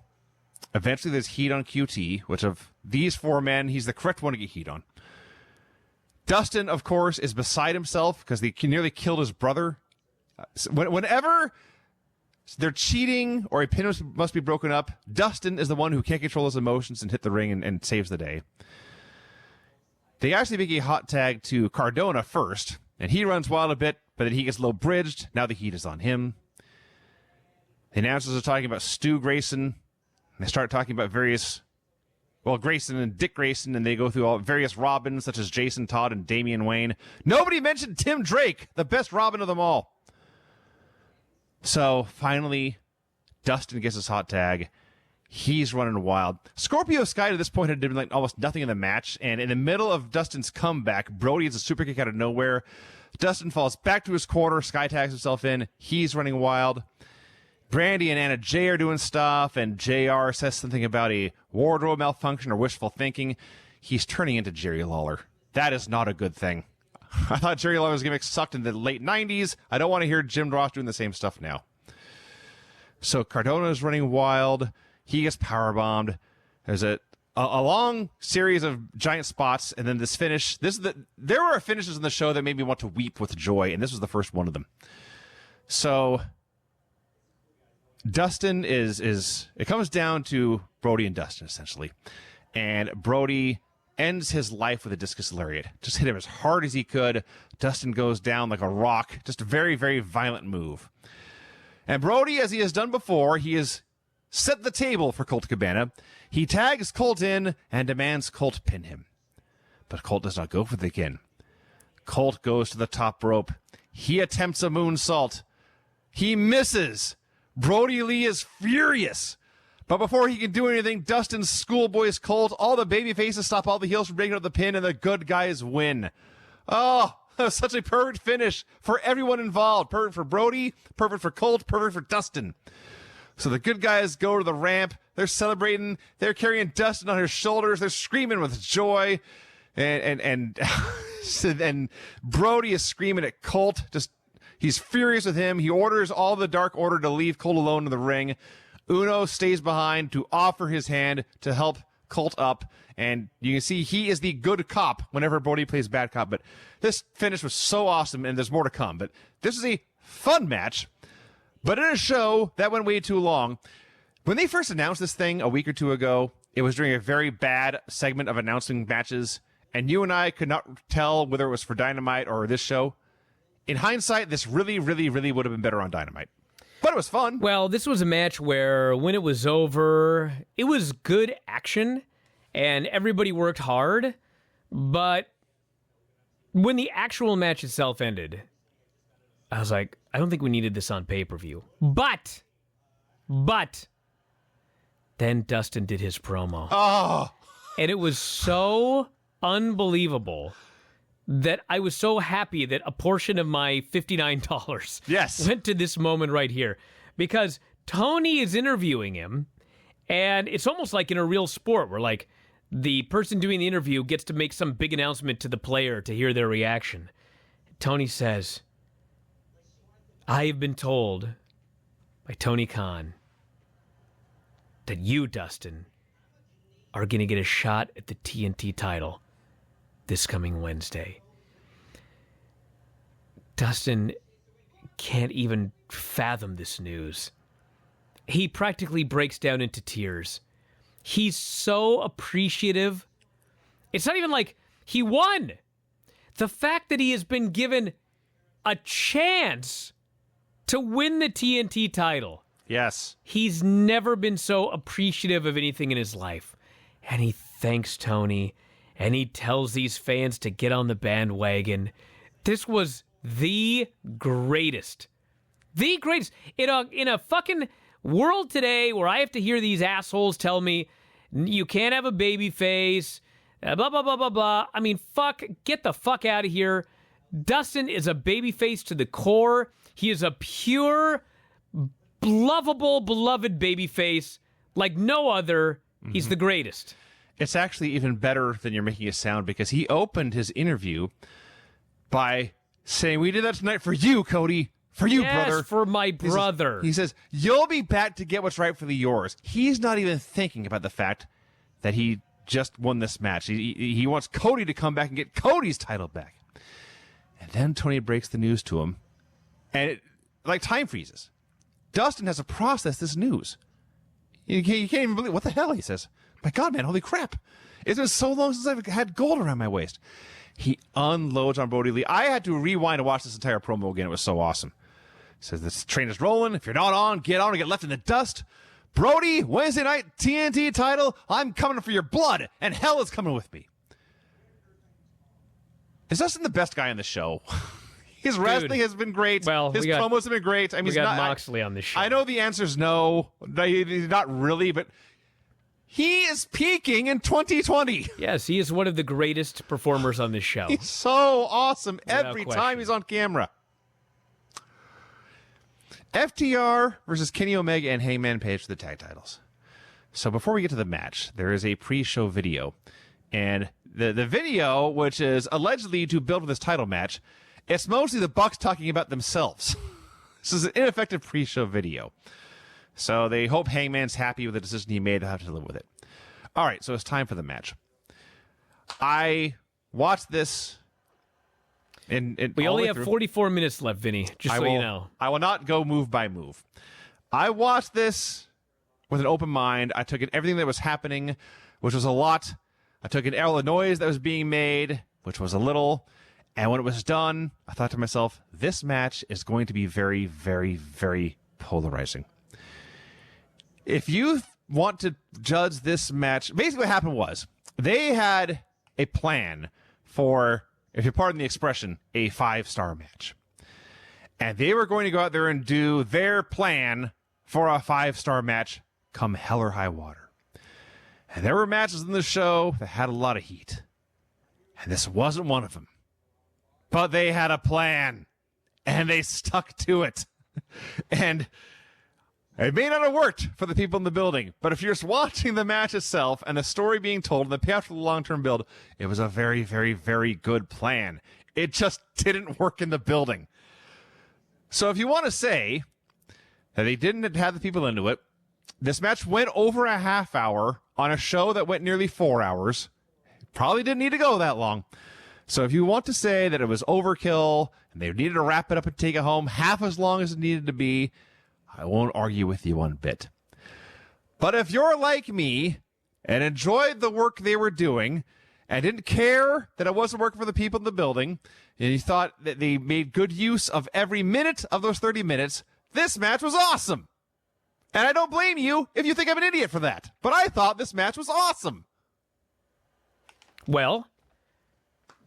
Eventually there's heat on QT, which of these four men, he's the correct one to get heat on. Dustin, of course, is beside himself because they nearly killed his brother. Whenever they're cheating or a pin must be broken up, Dustin is the one who can't control his emotions and hit the ring and saves the day. They actually make a hot tag to Cardona first, and he runs wild a bit, but then he gets low bridged. Now the heat is on him. The announcers are talking about Stu Grayson. They start talking about Grayson and Dick Grayson, and they go through all various Robins, such as Jason Todd and Damian Wayne. Nobody mentioned Tim Drake, the best Robin of them all. So, finally, Dustin gets his hot tag. He's running wild. Scorpio Sky, to this point, had done like almost nothing in the match, and in the middle of Dustin's comeback, Brody hits a super kick out of nowhere. Dustin falls back to his corner. Sky tags himself in. He's running wild. Brandy and Anna Jay are doing stuff, and JR says something about a wardrobe malfunction or wishful thinking. He's turning into Jerry Lawler. That is not a good thing. I thought Jerry Lawler was going to get sucked in the late 90s. I don't want to hear Jim Ross doing the same stuff now. So Cardona is running wild. He gets powerbombed. There's a long series of giant spots, and then this finish. There were finishes in the show that made me want to weep with joy, and this was the first one of them. So Dustin it comes down to Brody and Dustin, essentially. And Brody ends his life with a discus lariat. Just hit him as hard as he could. Dustin goes down like a rock. Just a very, very violent move. And Brody, as he has done before, he has set the table for Colt Cabana. He tags Colt in and demands Colt pin him. But Colt does not go for the pin. Colt goes to the top rope. He attempts a moonsault. He misses. Brody Lee is furious. But before he can do anything, Dustin schoolboys Colt. All the baby faces stop all the heels from breaking up the pin, and the good guys win. Oh, such a perfect finish for everyone involved. Perfect for Brody, perfect for Colt, perfect for Dustin. So the good guys go to the ramp. They're celebrating. They're carrying Dustin on their shoulders. They're screaming with joy. And Brody is screaming at Colt. He's furious with him. He orders all the Dark Order to leave Colt alone in the ring. Uno stays behind to offer his hand to help Colt up. And you can see he is the good cop whenever Brody plays bad cop. But this finish was so awesome, and there's more to come. But this is a fun match, but in a show that went way too long. When they first announced this thing a week or two ago, it was during a very bad segment of announcing matches. And you and I could not tell whether it was for Dynamite or this show. In hindsight, this really, really, really would have been better on Dynamite. But it was fun. Well, this was a match where when it was over, it was good action and everybody worked hard. But when the actual match itself ended, I was like, I don't think we needed this on pay-per-view. But, then Dustin did his promo. Oh, And it was so unbelievable that I was so happy that a portion of my $59 yes. went to this moment right here. Because Tony is interviewing him, and it's almost like in a real sport where, like, the person doing the interview gets to make some big announcement to the player to hear their reaction. Tony says, I have been told by Tony Khan that you, Dustin, are going to get a shot at the TNT title this coming Wednesday. Dustin can't even fathom this news. He practically breaks down into tears. He's so appreciative. It's not even like he won. The fact that he has been given a chance to win the TNT title. Yes. He's never been so appreciative of anything in his life. And he thanks Tony, and he tells these fans to get on the bandwagon. This was the greatest. The greatest. In a fucking world today where I have to hear these assholes tell me you can't have a baby face, blah, blah, blah, blah, blah. I mean, fuck, get the fuck out of here. Dustin is a baby face to the core. He is a pure, lovable, beloved baby face like no other. He's the greatest. It's actually even better than you're making it sound because he opened his interview by saying, we did that tonight for you, Cody. For you, Yes, brother. for my brother. He says, you'll be back to get what's rightfully yours. He's not even thinking about the fact that he just won this match. He wants Cody to come back and get Cody's title back. And then Tony breaks the news to him. And it, like time freezes. Dustin has to process this news. You can't even believe what the hell, he says. My God, man, holy crap. It's been so long since I've had gold around my waist. He unloads on Brody Lee. I had to rewind and watch this entire promo again. It was so awesome. He says, this train is rolling. If you're not on, get on or get left in the dust. Brody, Wednesday night TNT title. I'm coming for your blood, and hell is coming with me. Is Dustin the best guy on the show? His wrestling has been great. Well, his promos have been great. I mean, We he's got not, Moxley on this show. I know the answer's no. Not really, but he is peaking in 2020. Yes, he is one of the greatest performers on this show. He's so awesome every question. time he's on camera. FTR versus Kenny Omega and Hangman Page for the tag titles. So before we get to the match, there is a pre-show video. And the video, which is allegedly to build for this title match, it's mostly the Bucks talking about themselves. This is an ineffective pre-show video. So they hope Hangman's happy with the decision he made. They'll have to live with it. All right, so it's time for the match. I watched this. We only have 44 minutes left, Vinny, just so you know. I will not go move by move. I watched this with an open mind. I took in everything that was happening, which was a lot. I took in all the noise that was being made, which was a little. And when it was done, I thought to myself, this match is going to be very, very, very polarizing. If you want to judge this match, basically what happened was they had a plan for, if you pardon the expression, a 5-star match. And they were going to go out there and do their plan for a 5-star match come hell or high water. And there were matches in the show that had a lot of heat. And this wasn't one of them. But they had a plan. And they stuck to it. And it may not have worked for the people in the building, but if you're just watching the match itself and the story being told and the payoff for the long-term build, it was a very, very, very good plan. It just didn't work in the building. So if you want to say that they didn't have the people into it, this match went over a half hour on a show that went nearly 4 hours. Probably didn't need to go that long. So if you want to say that it was overkill and they needed to wrap it up and take it home half as long as it needed to be, I won't argue with you one bit. But if you're like me and enjoyed the work they were doing and didn't care that it wasn't working for the people in the building, and you thought that they made good use of every minute of those 30 minutes, this match was awesome. And I don't blame you if you think I'm an idiot for that. But I thought this match was awesome. Well,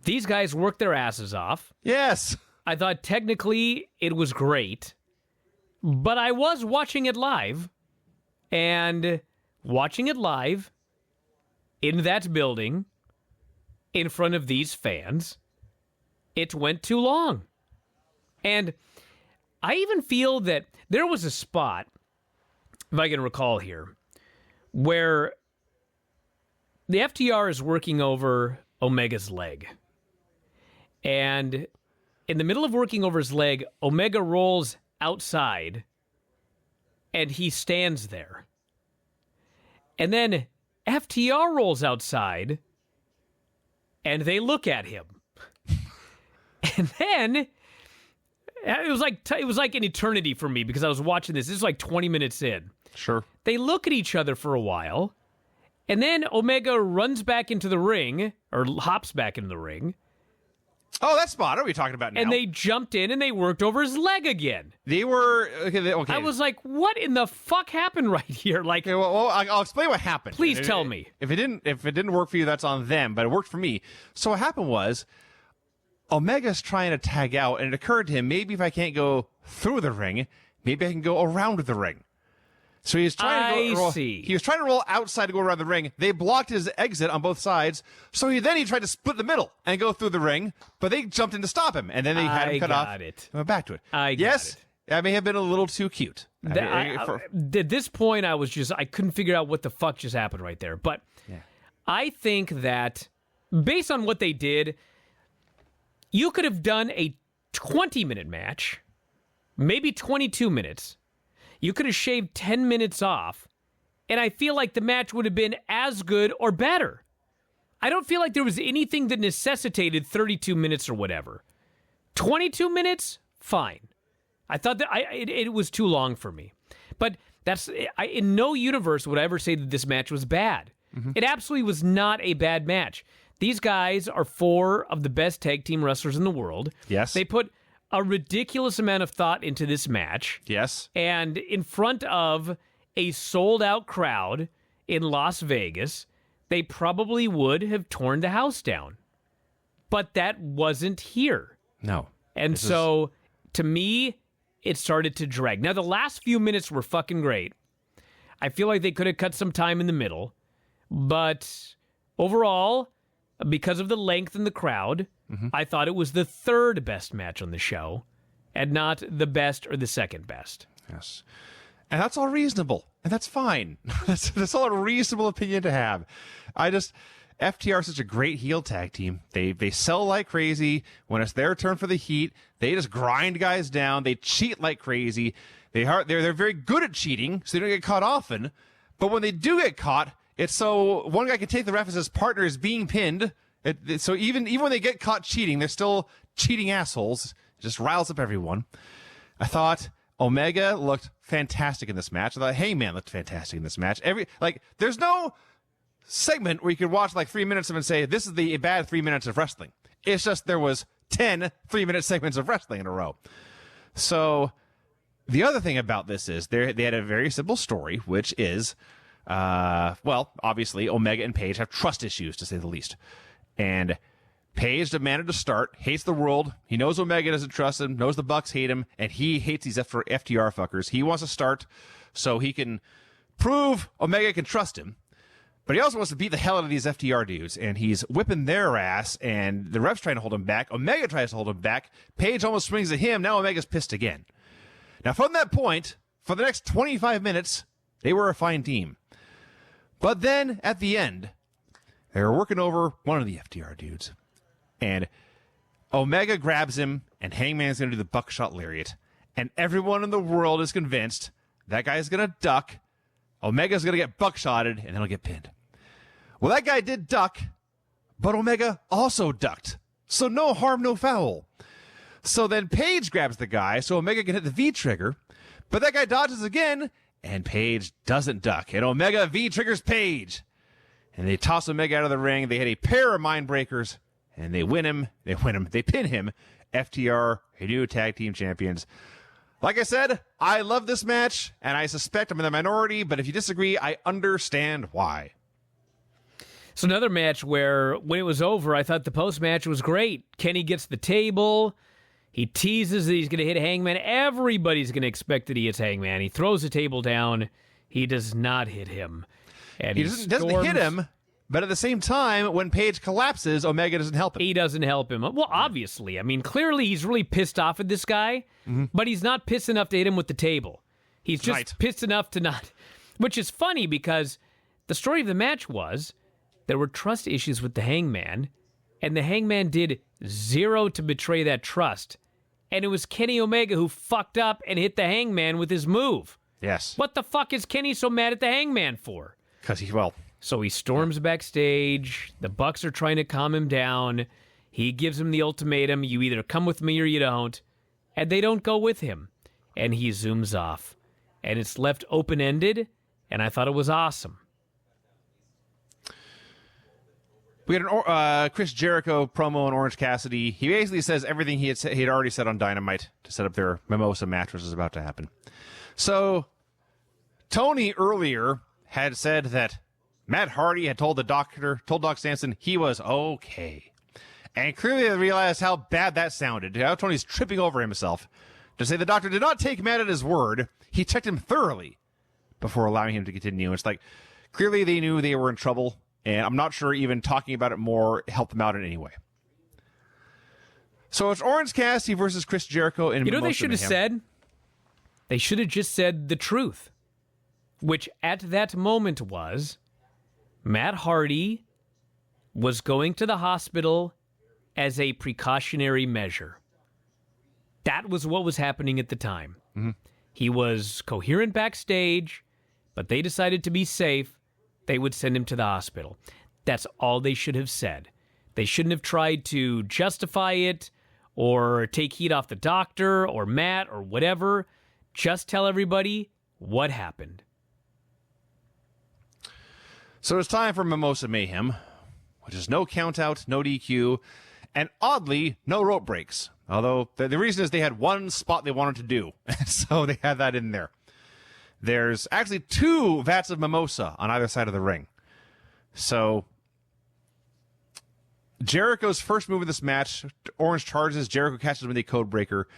these guys worked their asses off. Yes. I thought technically it was great, but I was watching it live, and watching it live in that building in front of these fans, it went too long. And I even feel that there was a spot, if I can recall here, where the FTR is working over Omega's leg. And in the middle of working over his leg, Omega rolls outside, and he stands there. And then FTR rolls outside, and they look at him. And then it was like an eternity for me because I was watching this. This is like 20 minutes in. Sure. They look at each other for a while, and then Omega runs back into the ring, or hops back into the ring. Oh, that spot. What are we talking about now? And they jumped in and they worked over his leg again. They were okay. I was like, "What in the fuck happened right here?" Like, okay, well, I'll explain what happened. Please tell me. If it didn't work for you, that's on them. But it worked for me. So what happened was, Omega's trying to tag out, and it occurred to him, maybe if I can't go through the ring, maybe I can go around the ring. So he was trying He was trying to roll outside to go around the ring. They blocked his exit on both sides. So he tried to split the middle and go through the ring, but they jumped in to stop him, and then they had him cut off. It. And went back to it. Yes, that may have been a little too cute. At this point, I couldn't figure out what the fuck just happened right there. But I think that based on what they did, you could have done a 20-minute match, maybe 22 minutes. You could have shaved 10 minutes off, and I feel like the match would have been as good or better. I don't feel like there was anything that necessitated 32 minutes or whatever. 22 minutes? Fine. I thought that it was too long for me. But in no universe would I ever say that this match was bad. Mm-hmm. It absolutely was not a bad match. These guys are 4 of the best tag team wrestlers in the world. Yes. They put a ridiculous amount of thought into this match. Yes. And in front of a sold-out crowd in Las Vegas, they probably would have torn the house down. But that wasn't here. No. And so, to me, it started to drag. Now, the last few minutes were fucking great. I feel like they could have cut some time in the middle. But overall, because of the length and the crowd, I thought it was the 3rd best match on the show and not the best or the 2nd best. Yes. And that's all reasonable. And that's fine. that's all a reasonable opinion to have. FTR is such a great heel tag team. They sell like crazy. When it's their turn for the heat, they just grind guys down. They cheat like crazy. They're very good at cheating, so they don't get caught often. But when they do get caught, it's so one guy can take the ref as his partner is being pinned. So even when they get caught cheating, they're still cheating assholes. It just riles up everyone. I thought Omega looked fantastic in this match. I thought Hangman looked fantastic in this match. There's no segment where you could watch like 3 minutes of it and say, this is the bad 3 minutes of wrestling. It's just there was 10 3-minute segments of wrestling in a row. So the other thing about this is they had a very simple story, which is, obviously Omega and Paige have trust issues, to say the least. And Paige demanded to start, hates the world. He knows Omega doesn't trust him, knows the Bucks hate him, and he hates these FTR fuckers. He wants to start so he can prove Omega can trust him. But he also wants to beat the hell out of these FTR dudes, and he's whipping their ass, and the ref's trying to hold him back. Omega tries to hold him back. Paige almost swings at him. Now Omega's pissed again. Now, from that point, for the next 25 minutes, they were a fine team. But then, at the end, they were working over one of the FTR dudes. And Omega grabs him, and Hangman's going to do the buckshot lariat. And everyone in the world is convinced that guy's going to duck. Omega's going to get buckshotted, and then he'll get pinned. Well, that guy did duck, but Omega also ducked. So no harm, no foul. So then Paige grabs the guy so Omega can hit the V-trigger, but that guy dodges again, and Paige doesn't duck. And Omega V-triggers Paige. And they toss Omega out of the ring. They hit a pair of mind breakers, and they win him. They pin him. FTR, a new tag team champions. Like I said, I love this match, and I suspect I'm in the minority, but if you disagree, I understand why. So another match where, when it was over, I thought the post-match was great. Kenny gets the table. He teases that he's going to hit Hangman. Everybody's going to expect that he hits Hangman. He throws the table down. He does not hit him. And He doesn't hit him, but at the same time, when Page collapses, Omega doesn't help him. He doesn't help him. Well, obviously. I mean, clearly he's really pissed off at this guy, but he's not pissed enough to hit him with the table. He's just pissed enough to not. Which is funny because the story of the match was there were trust issues with the Hangman, and the Hangman did zero to betray that trust. And it was Kenny Omega who fucked up and hit the Hangman with his move. Yes. What the fuck is Kenny so mad at the Hangman for? Because So he storms backstage. The Bucks are trying to calm him down. He gives him the ultimatum, you either come with me or you don't. And they don't go with him. And he zooms off. And it's left open-ended, and I thought it was awesome. We had an Chris Jericho promo on Orange Cassidy. He basically says everything he had already said on Dynamite to set up their Mimosa match, which is about to happen. So, Tony earlier had said that Matt Hardy had told Doc Sampson he was okay. And clearly they realized how bad that sounded. Now Tony's tripping over himself to say the doctor did not take Matt at his word. He checked him thoroughly before allowing him to continue. It's like, clearly they knew they were in trouble. And I'm not sure even talking about it more helped them out in any way. So it's Orange Cassidy versus Chris Jericho. And you know what they should have said? They should have just said the truth. Which at that moment was Matt Hardy was going to the hospital as a precautionary measure. That was what was happening at the time. Mm-hmm. He was coherent backstage, but they decided to be safe. They would send him to the hospital. That's all they should have said. They shouldn't have tried to justify it or take heat off the doctor or Matt or whatever. Just tell everybody what happened. So it's time for Mimosa Mayhem, which is no count out, no DQ, and oddly, no rope breaks. Although the reason is they had one spot they wanted to do, so they had that in there. There's actually 2 vats of mimosa on either side of the ring. So Jericho's first move in this match, Orange charges, Jericho catches him with a code breaker,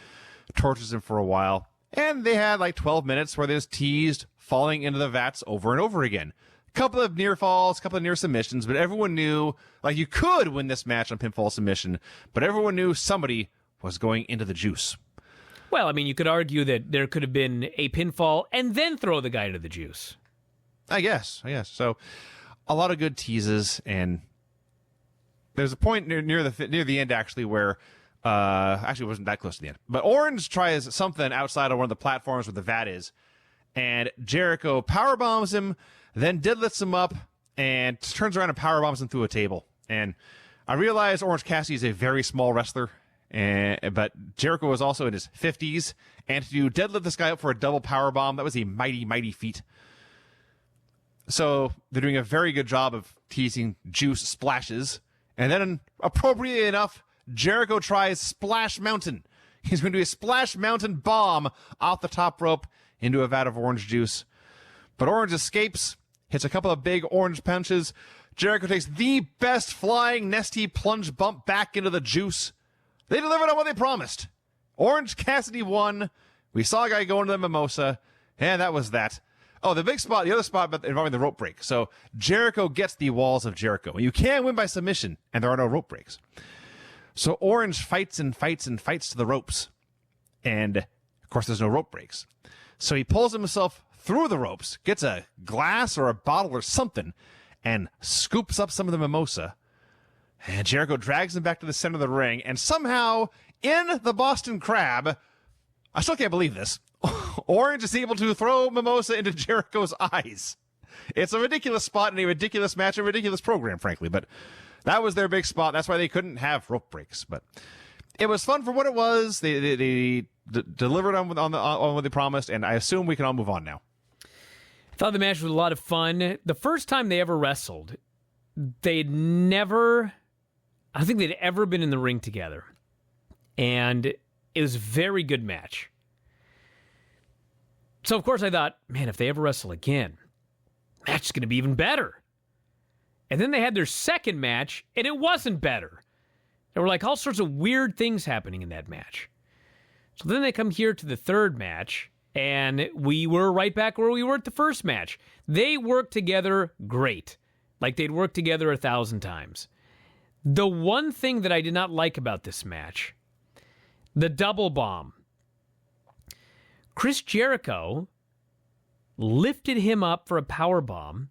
tortures him for a while, and they had like 12 minutes where they just teased falling into the vats over and over again. Couple of near falls, couple of near submissions, but everyone knew, like, you could win this match on pinfall submission, but everyone knew somebody was going into the juice. Well, I mean, you could argue that there could have been a pinfall and then throw the guy to the juice. I guess. So, a lot of good teases, and there's a point near the end actually where, actually it wasn't that close to the end, but Orange tries something outside of one of the platforms where the vat is, and Jericho powerbombs him, then deadlifts him up, and turns around and powerbombs him through a table. And I realize Orange Cassidy is a very small wrestler. But Jericho was also in his 50s, and to deadlift this guy up for a double powerbomb, that was a mighty, mighty feat. So they're doing a very good job of teasing juice splashes. And then, appropriately enough, Jericho tries Splash Mountain. He's going to do a Splash Mountain bomb off the top rope into a vat of orange juice. But Orange escapes, hits a couple of big orange punches. Jericho takes the best flying Nesty plunge bump back into the juice. They delivered on what they promised. Orange Cassidy won. We saw a guy go into the mimosa, and that was that. Oh, the other spot involving the rope break. So Jericho gets the walls of Jericho. You can win by submission, and there are no rope breaks. So Orange fights and fights and fights to the ropes. And, of course, there's no rope breaks. So he pulls himself through the ropes, gets a glass or a bottle or something, and scoops up some of the mimosa. And Jericho drags him back to the center of the ring, and somehow, in the Boston Crab, I still can't believe this, Orange is able to throw mimosa into Jericho's eyes. It's a ridiculous spot in a ridiculous match, a ridiculous program, frankly, but that was their big spot. That's why they couldn't have rope breaks. But it was fun for what it was. They delivered on what they promised, and I assume we can all move on now. I thought the match was a lot of fun. The first time they ever wrestled, I don't think they'd ever been in the ring together. And it was a very good match. So, of course, I thought, man, if they ever wrestle again, the match is going to be even better. And then they had their second match, and it wasn't better. There were like all sorts of weird things happening in that match. So then they come here to the third match, and we were right back where we were at the first match. They worked together great, like they'd worked together 1,000 times. The one thing that I did not like about this match, the double bomb. Chris Jericho lifted him up for a power bomb,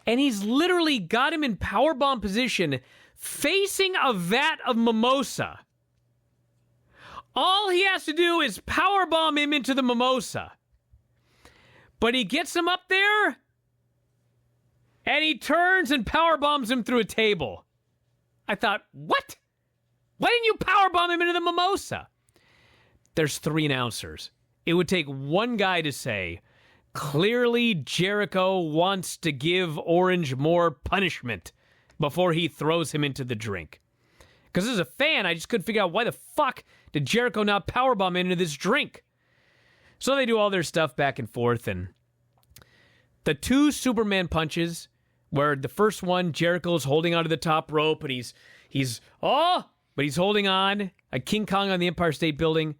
and he's literally got him in power bomb position facing a vat of mimosa. All he has to do is power bomb him into the mimosa. But he gets him up there, and he turns and power bombs him through a table. I thought, what? Why didn't you power bomb him into the mimosa? There's 3 announcers. It would take one guy to say, clearly Jericho wants to give Orange more punishment before he throws him into the drink. Because as a fan, I just couldn't figure out why the fuck did Jericho not powerbomb into this drink. So they do all their stuff back and forth, and the 2 Superman punches, where the first one, Jericho's holding onto the top rope, and he's holding on, a King Kong on the Empire State Building.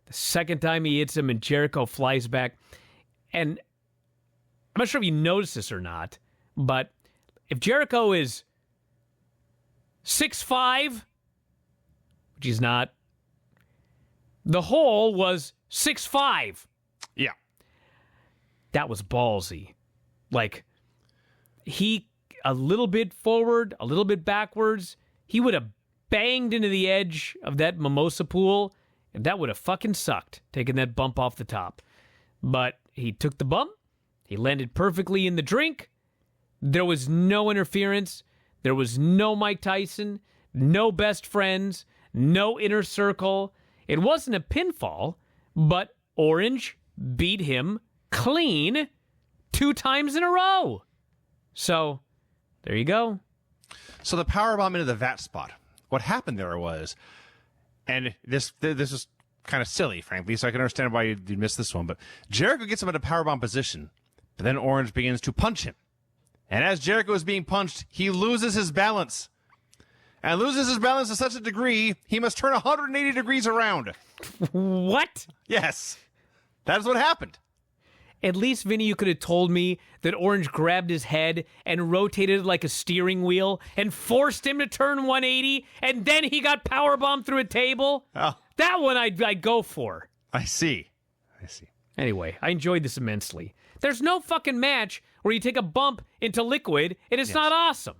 The second time he hits him, and Jericho flies back. And I'm not sure if you noticed this or not, but if Jericho is 6'5", which he's not, the hole was 6'5". Yeah. That was ballsy. Like, he, a little bit forward, a little bit backwards, he would have banged into the edge of that mimosa pool, and that would have fucking sucked, taking that bump off the top. But he took the bump, he landed perfectly in the drink, there was no interference, there was no Mike Tyson, no best friends, no inner circle. It wasn't a pinfall, but Orange beat him clean 2 times in a row. So, there you go. So the powerbomb into the vat spot. What happened there was, and this is kind of silly, frankly, so I can understand why you missed this one, but Jericho gets him in a powerbomb position, but then Orange begins to punch him. And as Jericho is being punched, he loses his balance. And loses his balance to such a degree, he must turn 180 degrees around. What? Yes. That's what happened. At least, Vinny, you could have told me that Orange grabbed his head and rotated it like a steering wheel and forced him to turn 180, and then he got powerbombed through a table. Oh. That one I'd go for. I see. Anyway, I enjoyed this immensely. There's no fucking match where you take a bump into liquid and it's not awesome.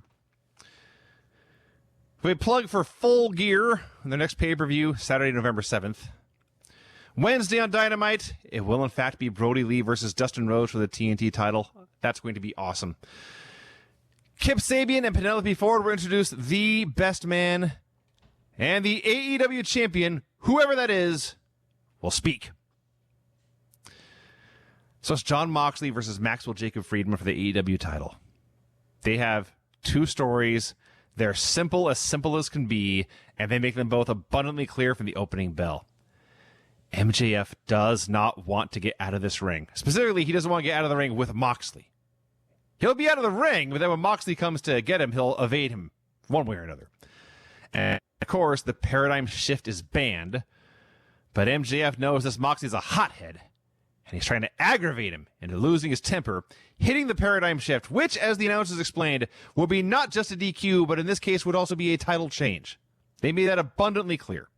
We plug for Full Gear, their next pay-per-view, Saturday, November 7th. Wednesday on Dynamite, it will in fact be Brody Lee versus Dustin Rhodes for the TNT title. That's going to be awesome. Kip Sabian and Penelope Ford will introduce the best man, and the AEW champion, whoever that is, will speak. So it's Jon Moxley versus Maxwell Jacob Friedman for the AEW title. They have 2 stories. They're simple as can be, and they make them both abundantly clear from the opening bell. MJF does not want to get out of this ring. Specifically, he doesn't want to get out of the ring with Moxley. He'll be out of the ring, but then when Moxley comes to get him, he'll evade him one way or another. And, of course, the paradigm shift is banned, but MJF knows this Moxley's a hothead, and he's trying to aggravate him into losing his temper, hitting the paradigm shift, which, as the announcers explained, will be not just a DQ, but in this case would also be a title change. They made that abundantly clear.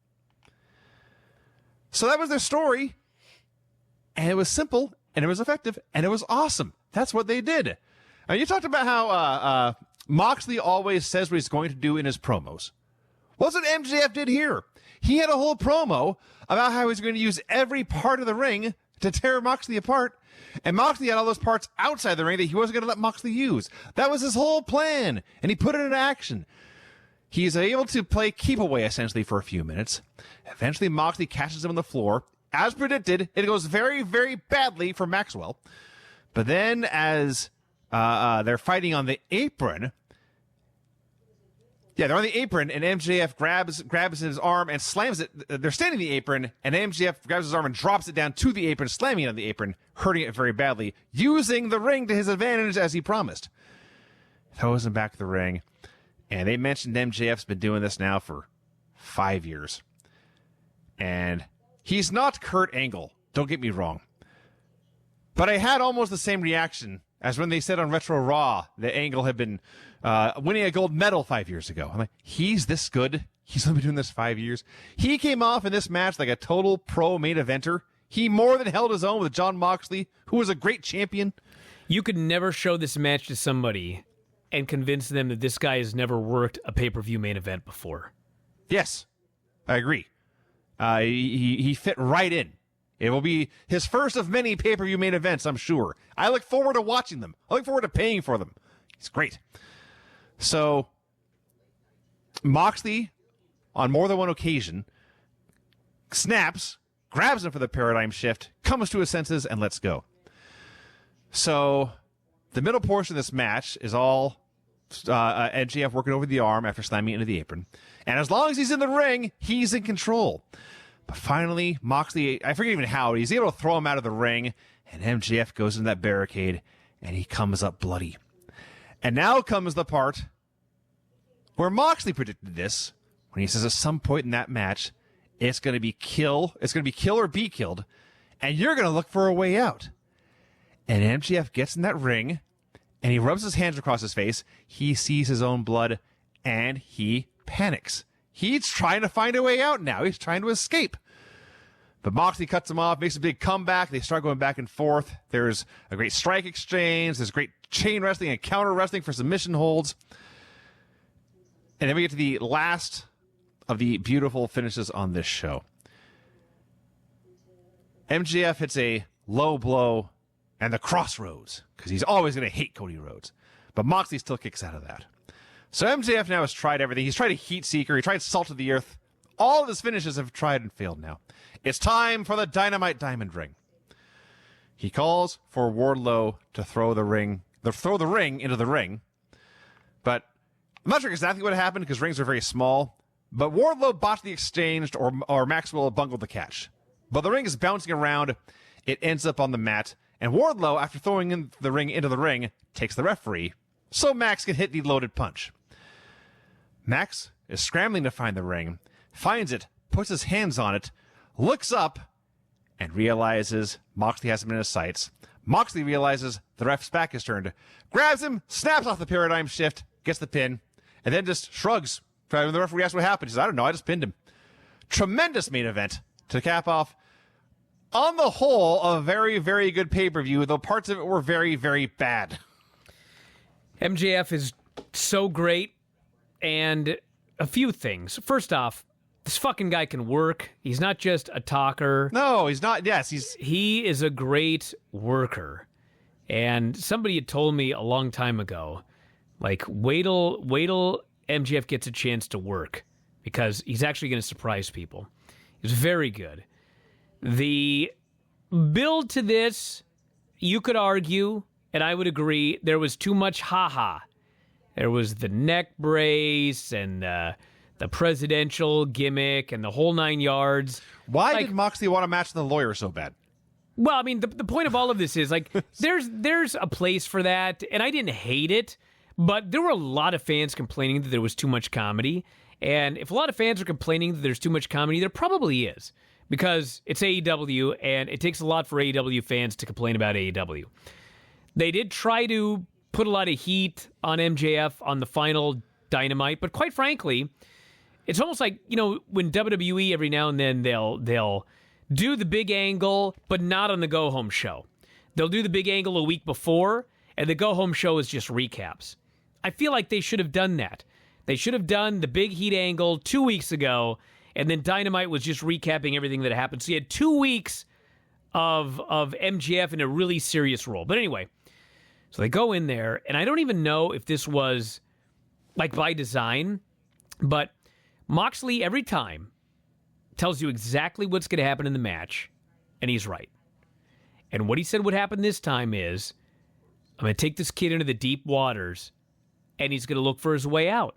So that was their story, and it was simple, and it was effective, and it was awesome. That's what they did. And you talked about how Moxley always says what he's going to do in his promos. What's what MJF did here? He had a whole promo about how he's going to use every part of the ring to tear Moxley apart, and Moxley had all those parts outside the ring that he wasn't going to let Moxley use. That was his whole plan, and he put it into action. He's able to play keep away, essentially, for a few minutes. Eventually, Moxley catches him on the floor. As predicted, it goes very, very badly for Maxwell. But then, as they're fighting on the apron, they're on the apron, and MJF grabs his arm and slams it. They're standing on the apron, and MJF grabs his arm and drops it down to the apron, slamming it on the apron, hurting it very badly, using the ring to his advantage as he promised. Throws him back to the ring. And they mentioned MJF's been doing this now for 5 years. And He's not Kurt Angle, don't get me wrong. But I had almost the same reaction as when they said on Retro Raw that Angle had been winning a gold medal 5 years ago. I'm like, he's this good? He's only been doing this 5 years? He came off in this match like a total pro main eventer. He more than held his own with Jon Moxley, who was a great champion. You could never show this match to somebody and convince them that this guy has never worked a pay-per-view main event before. Yes, I agree. He fit right in. It will be his first of many pay-per-view main events, I'm sure. I look forward to watching them. I look forward to paying for them. He's great. So, Moxley, on more than one occasion, snaps, grabs him for the paradigm shift, comes to his senses, and lets go. So, the middle portion of this match is all MJF working over the arm after slamming it into the apron. And as long as he's in the ring, he's in control. But finally, Moxley, I forget even how, he's able to throw him out of the ring, and MJF goes into that barricade, and he comes up bloody. And now comes the part where Moxley predicted this, when he says at some point in that match, it's going to be kill or be killed, and you're going to look for a way out. And MJF gets in that ring, and he rubs his hands across his face. He sees his own blood, and he panics. He's trying to find a way out now. He's trying to escape. But Moxley cuts him off, makes a big comeback. They start going back and forth. There's a great strike exchange. There's great chain wrestling and counter wrestling for submission holds. And then we get to the last of the beautiful finishes on this show. MJF hits a low blow and the crossroads, because he's always going to hate Cody Rhodes. But Moxley still kicks out of that. So MJF now has tried everything. He's tried a heat seeker. He tried salt of the earth. All of his finishes have tried and failed now. It's time for the Dynamite Diamond Ring. He calls for Wardlow to throw the ring into the ring. But I'm not sure exactly what happened because rings are very small. But Wardlow botched the exchange or Maxwell bungled the catch. But the ring is bouncing around. It ends up on the mat. And Wardlow, after throwing in the ring into the ring, takes the referee so Max can hit the loaded punch. Max is scrambling to find the ring, finds it, puts his hands on it, looks up, and realizes Moxley has him in his sights. Moxley realizes the ref's back is turned, grabs him, snaps off the paradigm shift, gets the pin, and then just shrugs. When the referee asks what happened, he says, I don't know, I just pinned him. Tremendous main event to cap off, on the whole, a very, very good pay-per-view, though parts of it were very, very bad. MJF is so great, and a few things. First off, this fucking guy can work. He's not just a talker. No, he's not. Yes, he is a great worker. And somebody had told me a long time ago, like, wait till MJF gets a chance to work, because he's actually going to surprise people. He's very good. The build to this, you could argue, and I would agree, there was too much ha-ha. There was the neck brace and the presidential gimmick and the whole 9 yards. Why did Moxley want to match the lawyer so bad? Well, I mean, the point of all of this is, like, there's a place for that, and I didn't hate it, but there were a lot of fans complaining that there was too much comedy, and if a lot of fans are complaining that there's too much comedy, there probably is, because it's AEW, and it takes a lot for AEW fans to complain about AEW. They did try to put a lot of heat on MJF on the final Dynamite, but quite frankly, it's almost like, you know, when WWE every now and then they'll do the big angle, but not on the go-home show. They'll do the big angle a week before, and the go-home show is just recaps. I feel like they should have done that. They should have done the big heat angle 2 weeks ago, and then Dynamite was just recapping everything that happened. So you had 2 weeks of MJF in a really serious role. But anyway, so they go in there, and I don't even know if this was, like, by design, but Moxley, every time, tells you exactly what's going to happen in the match, and he's right. And what he said would happen this time is, I'm going to take this kid into the deep waters, and he's going to look for his way out.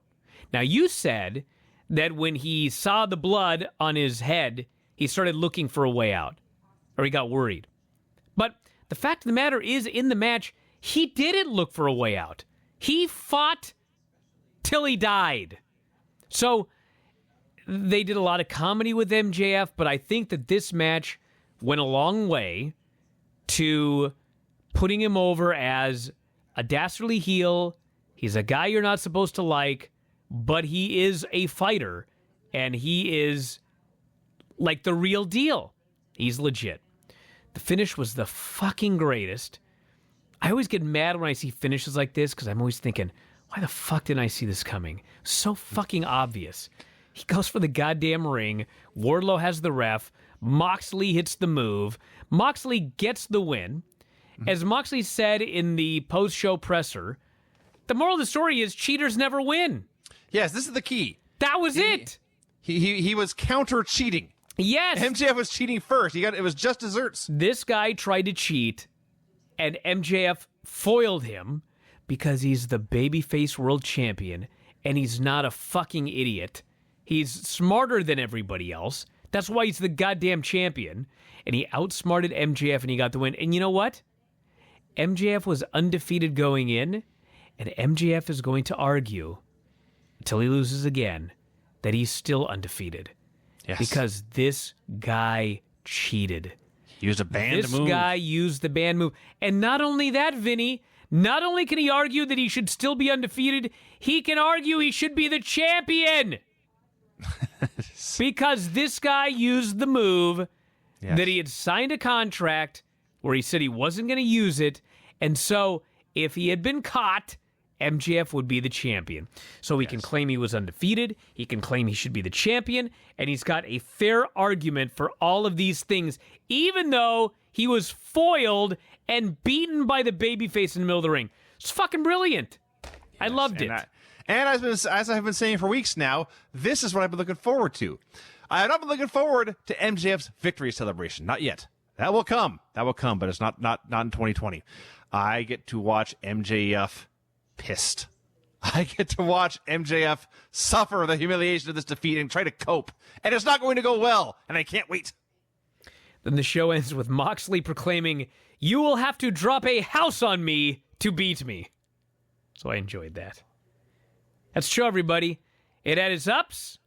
Now, you said that when he saw the blood on his head, he started looking for a way out, or he got worried. But the fact of the matter is, in the match, he didn't look for a way out. He fought till he died. So they did a lot of comedy with MJF, but I think that this match went a long way to putting him over as a dastardly heel. He's a guy you're not supposed to like, but he is a fighter, and he is like the real deal. He's legit. The finish was the fucking greatest. I always get mad when I see finishes like this because I'm always thinking, why the fuck didn't I see this coming? So fucking obvious. He goes for the goddamn ring. Wardlow has the ref. Moxley hits the move. Moxley gets the win. As Moxley said in the post-show presser, the moral of the story is cheaters never win. Yes, this is the key. That was it. He was counter-cheating. Yes. MJF was cheating first. It was just desserts. This guy tried to cheat, and MJF foiled him because he's the babyface world champion, and he's not a fucking idiot. He's smarter than everybody else. That's why he's the goddamn champion. And he outsmarted MJF, and he got the win. And you know what? MJF was undefeated going in, and MJF is going to argue until he loses again that he's still undefeated. Yes. Because this guy cheated. He used a banned This move. guy used the banned move. And not only that, Vinny, not only can he argue that he should still be undefeated, he can argue he should be the champion. Because this guy used the move that he had signed a contract where he said he wasn't going to use it. And so if he had been caught, MJF would be the champion. So he can claim he was undefeated. He can claim he should be the champion. And he's got a fair argument for all of these things, even though he was foiled and beaten by the babyface in the middle of the ring. It's fucking brilliant. I loved it. And as I've been saying for weeks now, this is what I've been looking forward to. I have not been looking forward to MJF's victory celebration. Not yet. That will come. But it's not in 2020. I get to watch MJF pissed. I get to watch MJF suffer the humiliation of this defeat and try to cope. And it's not going to go well. And I can't wait. Then the show ends with Moxley proclaiming, "You will have to drop a house on me to beat me." So I enjoyed that. That's the show, everybody. It had its ups.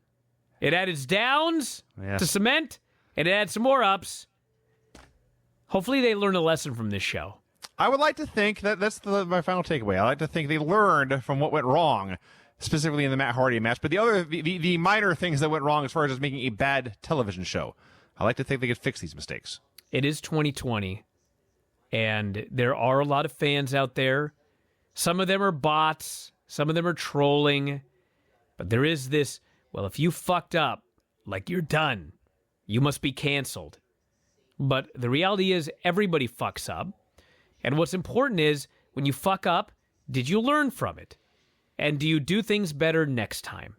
It had its downs to cement. And it had some more ups. Hopefully they learn a lesson from this show. I would like to think that's my final takeaway. I like to think they learned from what went wrong, specifically in the Matt Hardy match. But the minor things that went wrong as far as just making a bad television show, I like to think they could fix these mistakes. It is 2020, and there are a lot of fans out there. Some of them are bots. Some of them are trolling. But there is this, well, if you fucked up, like you're done, you must be canceled. But the reality is everybody fucks up. And what's important is, when you fuck up, did you learn from it? And do you do things better next time?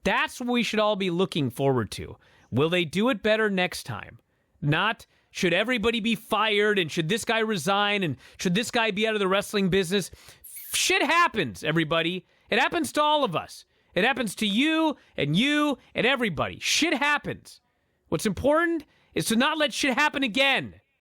That's what we should all be looking forward to. Will they do it better next time? Not, should everybody be fired, and should this guy resign, and should this guy be out of the wrestling business? Shit happens, everybody. It happens to all of us. It happens to you and everybody. Shit happens. What's important is to not let shit happen again.